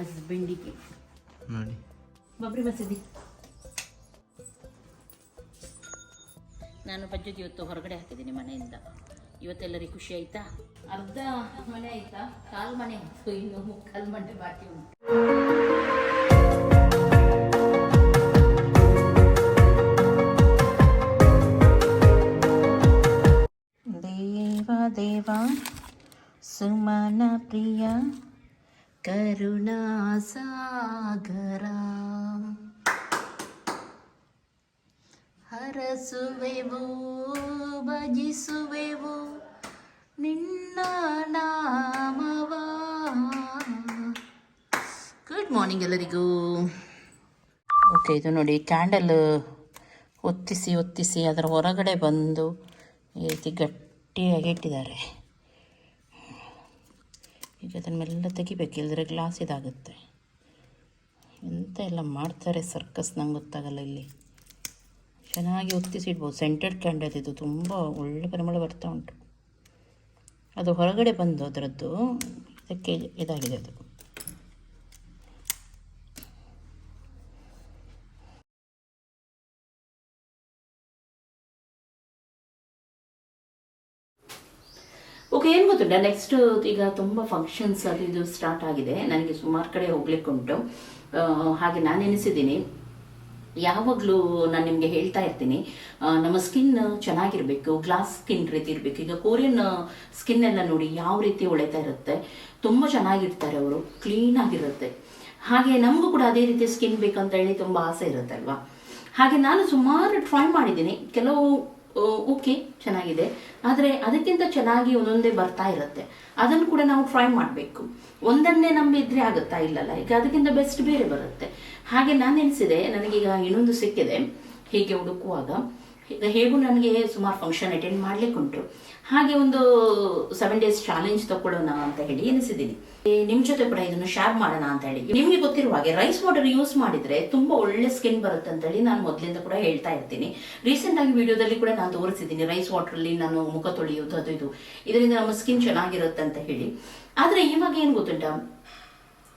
ಹಸ್ಬೆಂಡಿಗೆ ನೋಡಿ ಬಬ್ರಿ ಮಸೀದಿ. ನಾನು ಪಜ್ಜುಗೆ ಇವತ್ತು ಹೊರಗಡೆ ಹಾಕಿದ್ದೀನಿ ಮನೆಯಿಂದ. ಇವತ್ತೆಲ್ಲರಿಗೂ ಖುಷಿ ಆಯ್ತಾ? ಅರ್ಧ ಮನೆ ಆಯ್ತಾ? ಕಾಲು ಮನೆ ಆಯ್ತು, ಇನ್ನು ಮುಕ್ಕಾಲು ಮನೆ ಬಾಕಿ ಉಂಟು. ದೇವ ದೇವ ಸುಮನ ಪ್ರಿಯ ಕರುಣಾ ಸಾಗರ ಹರಸುವೆವು ಭಜಿಸುವೆವು ನಿನ್ನ ನಾಮವ. ಗುಡ್ ಮಾರ್ನಿಂಗ್ ಎಲ್ಲರಿಗೂ. ಓಕೆ, ಇದು ನೋಡಿ ಕ್ಯಾಂಡಲ್ ಒತ್ತಿಸಿ ಅದರ ಹೊರಗಡೆ ಬಂದು ಈ ರೀತಿ ಗಟ್ಟಿಯಾಗಿ ಇಟ್ಟಿದ್ದಾರೆ. ಈಗ ಅದನ್ನ ಮೆಲ್ಲ ತೆಗಿಬೇಕು, ಇಲ್ಲದ್ರೆ ಗ್ಲಾಸ್ ಇದಾಗುತ್ತೆ. ಎಂತ ಎಲ್ಲ ಮಾಡ್ತಾರೆ ಸರ್ಕಸ್, ನಂಗೆ ಗೊತ್ತಾಗಲ್ಲ. ಇಲ್ಲಿ ಚೆನ್ನಾಗಿ ಒತ್ತಿಸಿಡ್ಬೋದು. ಸೆಂಟೆಡ್ ಕ್ಯಾಂಡಲ್ ಇದು, ತುಂಬ ಒಳ್ಳೆ ಪರಿಮಳ ಬರ್ತಾ ಉಂಟು. ಅದು ಹೊರಗಡೆ ಬಂದು ಅದರದ್ದು ಇದಕ್ಕೆ ಇದಾಗಿದೆ ಅದು. ಓಕೆ, ಏನು ಗೊತ್ತುಂಟ, ನೆಕ್ಸ್ಟ್ ಈಗ ತುಂಬ ಫಂಕ್ಷನ್ಸ್ ಅದು ಇದು ಸ್ಟಾರ್ಟ್ ಆಗಿದೆ. ನನಗೆ ಸುಮಾರು ಕಡೆ ಹೋಗ್ಲಿಕ್ಕೆ ಉಂಟು. ಹಾಗೆ ನಾನು ಎನಿಸಿದ್ದೀನಿ, ಯಾವಾಗಲೂ ನಾನು ನಿಮಗೆ ಹೇಳ್ತಾ ಇರ್ತೀನಿ, ನಮ್ಮ ಸ್ಕಿನ್ ಚೆನ್ನಾಗಿರಬೇಕು, ಗ್ಲಾಸ್ ಸ್ಕಿನ್ ರೀತಿ ಇರಬೇಕು. ಈಗ ಕೊರಿಯನ್ ಸ್ಕಿನ್ ಎಲ್ಲ ನೋಡಿ ಯಾವ ರೀತಿ ಹೊಳೆತಾ ಇರುತ್ತೆ, ತುಂಬ ಚೆನ್ನಾಗಿರ್ತಾರೆ ಅವರು, ಕ್ಲೀನಾಗಿರುತ್ತೆ. ಹಾಗೆ ನಮಗೂ ಕೂಡ ಅದೇ ರೀತಿ ಸ್ಕಿನ್ ಬೇಕಂತ ಹೇಳಿ ತುಂಬ ಆಸೆ ಇರುತ್ತೆ ಅಲ್ವಾ. ಹಾಗೆ ನಾನು ಸುಮಾರು ಟ್ರೈ ಮಾಡಿದ್ದೀನಿ. ಕೆಲವು ಓಕೆ ಚೆನ್ನಾಗಿದೆ, ಆದರೆ ಅದಕ್ಕಿಂತ ಚೆನ್ನಾಗಿ ಒಂದೊಂದೇ ಬರ್ತಾ ಇರುತ್ತೆ. ಅದನ್ನು ಕೂಡ ನಾವು ಟ್ರೈ ಮಾಡಬೇಕು. ಒಂದನ್ನೇ ನಂಬಿದ್ರೆ ಆಗುತ್ತಾ? ಇಲ್ಲಲ್ಲ. ಈಗ ಅದಕ್ಕಿಂತ ಬೆಸ್ಟ್ ಬೇರೆ ಬರುತ್ತೆ. ಹಾಗೆ ನಾನು ಎನಿಸಿದೆ, ನನಗೀಗ ಇನ್ನೊಂದು ಸಿಕ್ಕಿದೆ. ಹೀಗೆ ಹುಡುಕುವಾಗ ಈಗ ಹೇಗೂ ನನಗೆ ಸುಮಾರು ಫಂಕ್ಷನ್ ಅಟೆಂಡ್ ಮಾಡ್ಲಿಕ್ಕೆ ಉಂಟು. ಹಾಗೆ ಒಂದು 7 days ಚಾಲೆಂಜ್ ತಗೊಳ್ಳೋಣ ಅಂತ ಹೇಳಿ ಎನಿಸಿದ್ದೀನಿ. ನಿಮ್ಮ ಜೊತೆ ಕೂಡ ಇದನ್ನು ಶೇರ್ ಮಾಡೋಣ ಅಂತ ಹೇಳಿ. ನಿಮಗೆ ಗೊತ್ತಿರುವ ಹಾಗೆ ರೈಸ್ ವಾಟರ್ ಯೂಸ್ ಮಾಡಿದ್ರೆ ತುಂಬಾ ಒಳ್ಳೆ ಸ್ಕಿನ್ ಬರುತ್ತೆ ಅಂತ ಹೇಳಿ ನಾನು ಮೊದಲಿಂದ ಕೂಡ ಹೇಳ್ತಾ ಇರ್ತೀನಿ. ರೀಸೆಂಟ್ ಆಗಿ ವಿಡಿಯೋದಲ್ಲಿ ಕೂಡ ನಾನು ತೋರಿಸಿದ್ದೀನಿ, ರೈಸ್ ವಾಟರ್ ಅಲ್ಲಿ ನಾನು ಮುಖ ತೊಳೆಯೋದು ಅದು ಇದು, ಇದರಿಂದ ನಮ್ಮ ಸ್ಕಿನ್ ಚೆನ್ನಾಗಿರುತ್ತೆ ಅಂತ ಹೇಳಿ. ಆದ್ರೆ ಇವಾಗ ಏನು ಗೊತ್ತುಂಟ,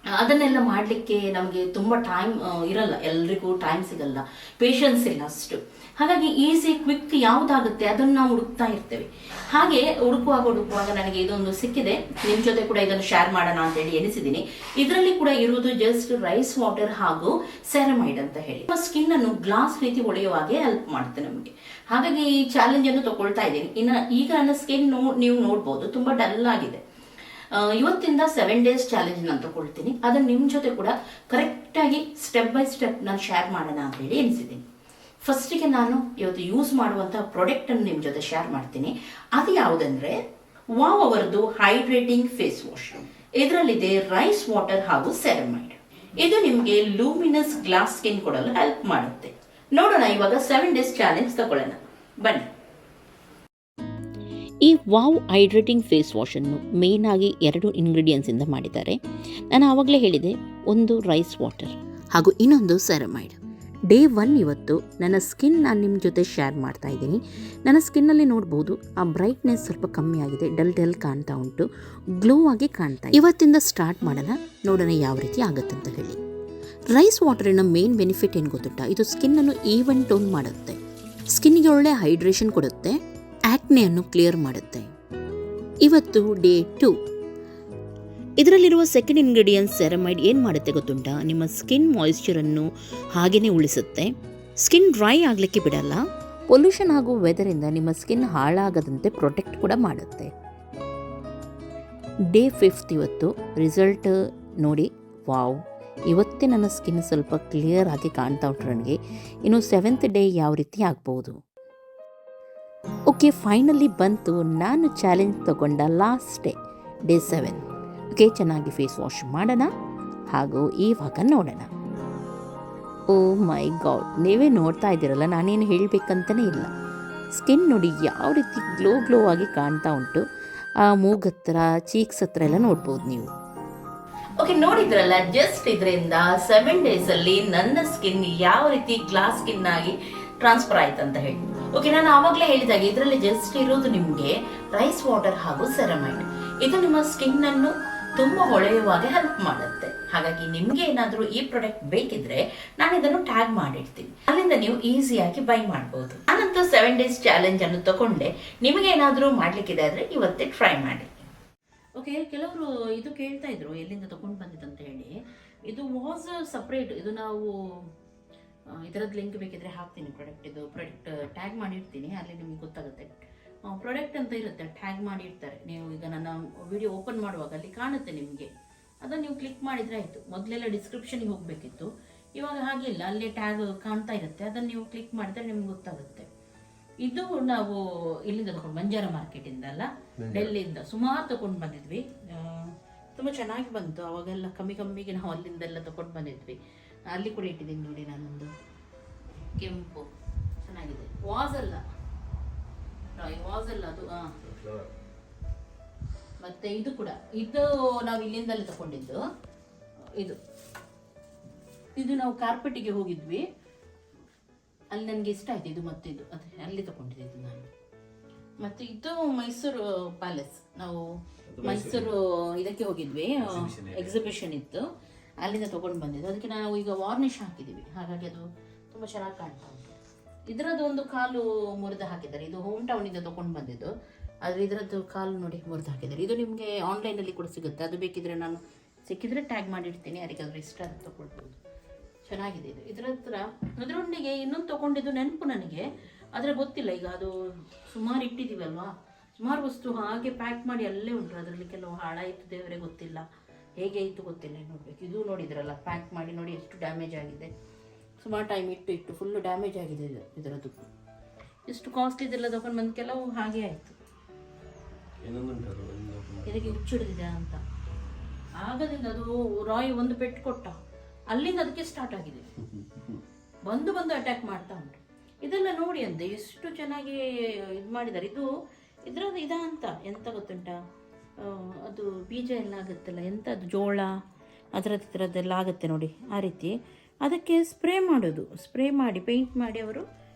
ಅದನ್ನೆಲ್ಲ ಮಾಡಲಿಕ್ಕೆ ನಮಗೆ ತುಂಬ ಟೈಮ್ ಇರಲ್ಲ, ಎಲ್ರಿಗೂ ಟೈಮ್ ಸಿಗಲ್ಲ, ಪೇಷನ್ಸ್ ಇಲ್ಲ ಅಷ್ಟು. ಹಾಗಾಗಿ ಈಸಿ ಕ್ವಿಕ್ ಯಾವುದಾಗುತ್ತೆ ಅದನ್ನು ನಾವು ಹುಡುಕ್ತಾ ಇರ್ತೇವೆ. ಹಾಗೆ ಹುಡುಕುವಾಗ ನನಗೆ ಇದೊಂದು ಸಿಕ್ಕಿದೆ. ನಿಮ್ಮ ಜೊತೆ ಕೂಡ ಇದನ್ನು ಶೇರ್ ಮಾಡೋಣ ಅಂತ ಹೇಳಿ ಎನಿಸಿದ್ದೀನಿ. ಇದರಲ್ಲಿ ಕೂಡ ಇರುವುದು ಜಸ್ಟ್ ರೈಸ್ ವಾಟರ್ ಹಾಗೂ ಸೆರಮೈಡ್ ಅಂತ ಹೇಳಿ. ಸ್ಕಿನ್ ಅನ್ನು ಗ್ಲಾಸ್ ರೀತಿ ಹೊಳೆಯುವ ಹಾಗೆ ಹೆಲ್ಪ್ ಮಾಡುತ್ತೆ ನಮಗೆ. ಹಾಗಾಗಿ ಈ ಚಾಲೆಂಜ್ ಅನ್ನು ತಗೊಳ್ತಾ ಇದ್ದೀನಿ. ಈಗ ನನ್ನ ಸ್ಕಿನ್ ನೀವು ನೋಡ್ಬೋದು, ತುಂಬಾ ಡಲ್ ಆಗಿದೆ. ಇವತ್ತಿಂದ 7 days ಚಾಲೆಂಜ್ ನಾನು ತಗೊಳ್ತೀನಿ. ಅದನ್ನು ನಿಮ್ಮ ಜೊತೆ ಕೂಡ ಕರೆಕ್ಟಾಗಿ ಸ್ಟೆಪ್ ಬೈ ಸ್ಟೆಪ್ ನಾನು ಶೇರ್ ಮಾಡೋಣ ಅಂತ ಹೇಳಿ ಎನಿಸಿದ್ದೀನಿ. ಫಸ್ಟಿಗೆ ನಾನು ಇವತ್ತು ಯೂಸ್ ಮಾಡುವಂತಹ ಪ್ರಾಡಕ್ಟ್ ಅನ್ನು ನಿಮ್ಮ ಜೊತೆ ಶೇರ್ ಮಾಡ್ತೀನಿ. ಅದು ಯಾವುದಂದ್ರೆ ವಾವ್ ಅವರದ್ದು ಹೈಡ್ರೇಟಿಂಗ್ ಫೇಸ್ ವಾಶ್. ಇದರಲ್ಲಿದೆ ರೈಸ್ ವಾಟರ್ ಹಾಗೂ ಸೆರಮೈಡ್. ಇದು ನಿಮಗೆ ಲೂಮಿನಸ್ ಗ್ಲಾಸ್ ಸ್ಕಿನ್ ಕೊಡಲು ಹೆಲ್ಪ್ ಮಾಡುತ್ತೆ. ನೋಡೋಣ ಇವಾಗ 7 days ಚಾಲೆಂಜ್ ತಗೊಳ್ಳೋಣ, ಬನ್ನಿ. ಈ ವಾವ್ ಹೈಡ್ರೇಟಿಂಗ್ ಫೇಸ್ ವಾಶನ್ನು ಮೇನ್ ಆಗಿ 2 ಇಂಗ್ರೀಡಿಯೆಂಟ್ಸ್ ಇಂದ ಮಾಡಿದ್ದಾರೆ. ನಾನು ಆವಾಗಲೇ ಹೇಳಿದೆ, ಒಂದು ರೈಸ್ ವಾಟರ್ ಹಾಗೂ ಇನ್ನೊಂದು ಸೆರಮೈಡ್. ಡೇ 1 ಇವತ್ತು ನನ್ನ ಸ್ಕಿನ್ ನಾನು ನಿಮ್ಮ ಜೊತೆ ಶೇರ್ ಮಾಡ್ತಾ ಇದ್ದೀನಿ. ನನ್ನ ಸ್ಕಿನ್ನಲ್ಲಿ ನೋಡ್ಬೋದು, ಆ ಬ್ರೈಟ್ನೆಸ್ ಸ್ವಲ್ಪ ಕಮ್ಮಿ ಆಗಿದೆ, ಡಲ್ ಕಾಣ್ತಾ ಉಂಟು, ಗ್ಲೋ ಆಗಿ ಕಾಣ್ತಾ ಇದೆ. ಇವತ್ತಿಂದ ಸ್ಟಾರ್ಟ್ ಮಾಡೋಣ, ನೋಡೋಣ ಯಾವ ರೀತಿ ಆಗುತ್ತಂತ ಹೇಳಿ. ರೈಸ್ ವಾಟರಿನ ಮೇನ್ ಬೆನಿಫಿಟ್ ಏನು ಗೊತ್ತುಂಟ, ಇದು ಸ್ಕಿನ್ನನ್ನು ಈವನ್ ಟೋನ್ ಮಾಡುತ್ತೆ, ಸ್ಕಿನ್ಗೆ ಒಳ್ಳೆ ಹೈಡ್ರೇಷನ್ ಕೊಡುತ್ತೆ, ಆಕ್ನೆಯನ್ನು ಕ್ಲಿಯರ್ ಮಾಡುತ್ತೆ. ಇವತ್ತು ಡೇ 2. ಇದರಲ್ಲಿರುವ ಸೆಕೆಂಡ್ ಇಂಗ್ರೀಡಿಯೆಂಟ್ ಸೆರಮೈಡ್ ಏನು ಮಾಡುತ್ತೆ ಗೊತ್ತುಂಟ, ನಿಮ್ಮ ಸ್ಕಿನ್ ಮಾಯಿಶ್ಚರನ್ನು ಹಾಗೇನೆ ಉಳಿಸುತ್ತೆ, ಸ್ಕಿನ್ ಡ್ರೈ ಆಗಲಿಕ್ಕೆ ಬಿಡಲ್ಲ, ಪೊಲ್ಯೂಷನ್ ಹಾಗೂ ವೆದರಿಂದ ನಿಮ್ಮ ಸ್ಕಿನ್ ಹಾಳಾಗದಂತೆ ಪ್ರೊಟೆಕ್ಟ್ ಕೂಡ ಮಾಡುತ್ತೆ. ಡೇ 5 ಇವತ್ತು. ರಿಸಲ್ಟ್ ನೋಡಿ, ವಾವ್, ಇವತ್ತೇ ನನ್ನ ಸ್ಕಿನ್ ಸ್ವಲ್ಪ ಕ್ಲಿಯರ್ ಆಗಿ ಕಾಣ್ತಾ ಉಂಟು ನನಗೆ. ಇನ್ನು 7th ಡೇ ಯಾವ ರೀತಿ ಆಗ್ಬೋದು. ಓಕೆ, ಫೈನಲಿ ಬಂತು ನಾನು ಚಾಲೆಂಜ್ ತಗೊಂಡ ಲಾಸ್ಟ್ ಡೇ 7. ಓಕೆ, ಚೆನ್ನಾಗಿ ಫೇಸ್ ವಾಶ್ ಮಾಡೋಣ ಹಾಗೂ ಇವಾಗ ನೋಡೋಣ. ಓ ಮೈ ಗಾಡ್, ನೀವೇ ನೋಡ್ತಾ ಇದ್ದೀರಲ್ಲ, ನಾನೇನು ಹೇಳಬೇಕಂತಲೇ ಇಲ್ಲ. ಸ್ಕಿನ್ ನೋಡಿ ಯಾವ ರೀತಿ ಗ್ಲೋ ಆಗಿ ಕಾಣ್ತಾ ಉಂಟು. ಆ ಮೂಗತ್ರ, ಚೀಕ್ಸ್ ಹತ್ರ ಎಲ್ಲ ನೋಡ್ಬೋದು ನೀವು. ಓಕೆ, ನೋಡಿದ್ರಲ್ಲ, ಜಸ್ಟ್ ಇದರಿಂದ 7 days ಅಲ್ಲಿ ನನ್ನ ಸ್ಕಿನ್ ಯಾವ ರೀತಿ ಗ್ಲಾಸ್ ಸ್ಕಿನ್ ಆಗಿ ಟ್ರಾನ್ಸ್ಫರ್ ಆಯ್ತು ಅಂತ ಹೇಳಿ. ಓಕೆ, ನಾನು ಆವಾಗಲೇ ಹೇಳಿದಾಗೆ ಇದರಲ್ಲಿ ಜಸ್ಟ್ ಇರೋದು ನಿಮಗೆ ರೈಸ್ ವಾಟರ್ ಹಾಗೂ ಸೆರಮೈಡ್. ಇದು ನಿಮ್ಮ ಸ್ಕಿನ್ ಅನ್ನು ತುಂಬ ಹೊಳೆಯುವಾಗ ಹೆಲ್ಪ್ ಮಾಡುತ್ತೆ. ಹಾಗಾಗಿ ನಿಮಗೆ ಏನಾದರೂ ಈ ಪ್ರಾಡಕ್ಟ್ ಬೇಕಿದ್ರೆ ನಾನು ಇದನ್ನು ಟ್ಯಾಗ್ ಮಾಡಿರ್ತೀನಿ, ಅಲ್ಲಿಂದ ನೀವು ಈಸಿಯಾಗಿ ಬೈ ಮಾಡ್ಬೋದು. ನಾನಂತೂ 7 days ಚಾಲೆಂಜ್ ಅನ್ನು ತಗೊಂಡೆ. ನಿಮಗೆ ಏನಾದರೂ ಮಾಡ್ಲಿಕ್ಕಿದೆ ಆದರೆ ಇವತ್ತೇ ಟ್ರೈ ಮಾಡಿ. ಓಕೆ, ಕೆಲವರು ಇದು ಕೇಳ್ತಾ ಇದ್ರು ಎಲ್ಲಿಂದ ತಗೊಂಡು ಬಂದಿದ್ದಂತ ಹೇಳಿ. ಇದು ವಾಸ್ ಸಪ್ರೇಟ್. ಇದು ನಾವು ಇದರದ್ದು ಲಿಂಕ್ ಬೇಕಿದ್ರೆ ಹಾಕ್ತೀನಿ. ಪ್ರಾಡಕ್ಟ್ ಟ್ಯಾಗ್ ಮಾಡಿರ್ತೀನಿ, ಅಲ್ಲಿ ನಿಮ್ಗೆ ಗೊತ್ತಾಗುತ್ತೆ. ಪ್ರಾಡಕ್ಟ್ ಅಂತ ಇರುತ್ತೆ, ಟ್ಯಾಗ್ ಮಾಡಿರ್ತಾರೆ. ನೀವು ಈಗ ನನ್ನ ವಿಡಿಯೋ ಓಪನ್ ಮಾಡುವಾಗ ಅಲ್ಲಿ ಕಾಣುತ್ತೆ ನಿಮಗೆ, ಅದನ್ನು ನೀವು ಕ್ಲಿಕ್ ಮಾಡಿದರೆ ಆಯಿತು. ಮೊದಲೆಲ್ಲ ಡಿಸ್ಕ್ರಿಪ್ಷನ್ಗೆ ಹೋಗಬೇಕಿತ್ತು, ಇವಾಗ ಹಾಗಿಲ್ಲ, ಅಲ್ಲೇ ಟ್ಯಾಗ್ ಕಾಣ್ತಾ ಇರುತ್ತೆ, ಅದನ್ನು ನೀವು ಕ್ಲಿಕ್ ಮಾಡಿದ್ರೆ ನಿಮ್ಗೆ ಗೊತ್ತಾಗುತ್ತೆ. ಇದು ನಾವು ಇಲ್ಲಿಂದ ತಗೊಂಡು ಬಂಜಾರ ಮಾರ್ಕೆಟಿಂದ ಅಲ್ಲ, ಡೆಲ್ಲಿಯಿಂದ ಸುಮಾರು ತಗೊಂಡು ಬಂದಿದ್ವಿ. ತುಂಬ ಚೆನ್ನಾಗಿ ಬಂತು. ಅವಾಗೆಲ್ಲ ಕಮ್ಮಿಗೆ ನಾವು ಅಲ್ಲಿಂದೆಲ್ಲ ತಗೊಂಡು ಬಂದಿದ್ವಿ. ಅಲ್ಲಿ ಕೂಡ ಇಟ್ಟಿದ್ದೀನಿ ನೋಡಿ, ನಾನೊಂದು ಕೆಂಪು ಚೆನ್ನಾಗಿದೆ. ವಾಸ್ ಅಲ್ಲ ಅದು. ಮತ್ತೆ ಇದು ಕೂಡ, ಇದು ನಾವು ಇಲ್ಲಿಂದಲೇ ತಗೊಂಡಿದ್ದು. ಇದು ನಾವು ಕಾರ್ಪೆಟಿಗೆ ಹೋಗಿದ್ವಿ, ಅಲ್ಲಿ ನನಗೆ ಇಷ್ಟ ಆಯ್ತು ಇದು. ಮತ್ತೆ ಇದು ಅದೇ ಅಲ್ಲಿ ತಗೊಂಡಿದ್ದು ನಾನು. ಮತ್ತೆ ಇದು ಮೈಸೂರು ಪ್ಯಾಲೇಸ್, ನಾವು ಮೈಸೂರು ಇದಕ್ಕೆ ಹೋಗಿದ್ವಿ, ಎಕ್ಸಿಬಿಷನ್ ಇತ್ತು, ಅಲ್ಲಿಂದ ತಗೊಂಡು ಬಂದಿದ್ದು. ಅದಕ್ಕೆ ನಾವು ಈಗ ವಾರ್ನಿಷ್ ಹಾಕಿದ್ದೀವಿ, ಹಾಗಾಗಿ ಅದು ತುಂಬ ಚೆನ್ನಾಗಿ ಕಾಣ್ತಾ ಉಂಟು. ಇದರದ್ದು ಒಂದು ಕಾಲು ಮುರಿದು ಹಾಕಿದ್ದಾರೆ. ಇದು ಹೋಮ್ ಟೌನಿಂದ ತಗೊಂಡು ಬಂದಿದ್ದು, ಆದರೆ ಇದರದ್ದು ಕಾಲು ನೋಡಿ ಮುರಿದು ಹಾಕಿದ್ದಾರೆ. ಇದು ನಿಮಗೆ ಆನ್ಲೈನಲ್ಲಿ ಕೂಡ ಸಿಗುತ್ತೆ, ಅದು ಬೇಕಿದ್ರೆ ನಾನು ಸಿಕ್ಕಿದ್ರೆ ಟ್ಯಾಗ್ ಮಾಡಿರ್ತೀನಿ, ಯಾರಿಗಾದ್ರೂ ಇಷ್ಟ ಅಂತ ತಗೊಳ್ಬೋದು. ಚೆನ್ನಾಗಿದೆ ಇದು. ಇದರೊಂದಿಗೆ ಇನ್ನೊಂದು ತಗೊಂಡಿದ್ದು ನೆನಪು ನನಗೆ, ಆದರೆ ಗೊತ್ತಿಲ್ಲ ಈಗ, ಅದು ಸುಮಾರು ಇಟ್ಟಿದ್ದೀವಲ್ವಾ, ಸುಮಾರು ವಸ್ತು ಹಾಗೆ ಪ್ಯಾಕ್ ಮಾಡಿ ಅಲ್ಲೇ ಉಂಟು. ಅದರಲ್ಲಿ ಕೆಲವು ಹಾಳಾಯಿತು, ದೇವರೇ ಗೊತ್ತಿಲ್ಲ, ಹೇಗೆ ಇತ್ತು ಗೊತ್ತಿಲ್ಲ, ನೋಡಬೇಕು. ಇದು ನೋಡಿದ್ರಲ್ಲ, ಪ್ಯಾಕ್ ಮಾಡಿ ನೋಡಿ ಎಷ್ಟು ಡ್ಯಾಮೇಜ್ ಆಗಿದೆ. ಸುಮಾರು ಟೈಮ್ ಇಟ್ಟು ಫುಲ್ಲು ಡ್ಯಾಮೇಜ್ ಆಗಿದೆ ಇದರದ್ದು. ಎಷ್ಟು ಕಾಸ್ಟ್ಲಿ ಇದೆಲ್ಲ ತಗೊಂಡು ಬಂದು ಕೆಲವು ಹಾಗೆ ಆಯಿತು. ಇದಕ್ಕೆ ಹುಚ್ಚಿಡಿದಿದೆ ಅಂತ ಆಗದಿಂದ ಅದು ರಾಯ್ ಒಂದು ಪೆಟ್ಟು ಕೊಟ್ಟ, ಅಲ್ಲಿಂದ ಅದಕ್ಕೆ ಸ್ಟಾರ್ಟ್ ಆಗಿದೆ, ಬಂದು ಅಟ್ಯಾಕ್ ಮಾಡ್ತಾ ಉಂಟು. ಇದೆಲ್ಲ ನೋಡಿ ಅಂತ ಎಷ್ಟು ಚೆನ್ನಾಗಿ ಇದು ಮಾಡಿದ್ದಾರೆ. ಇದರದ್ದು ಅಂತ ಎಂತ ಗೊತ್ತುಂಟ, ಅದು ಬೀಜ ಎಲ್ಲ ಆಗುತ್ತಲ್ಲ, ಎಂತ ಅದು ಜೋಳ ಥರದ್ದೆಲ್ಲ ಆಗುತ್ತೆ ನೋಡಿ, ಆ ರೀತಿ ಅದಕ್ಕೆ ಸ್ಪ್ರೇ ಮಾಡಿ ಪೇಂಟ್ ಮಾಡಿ ಅವರು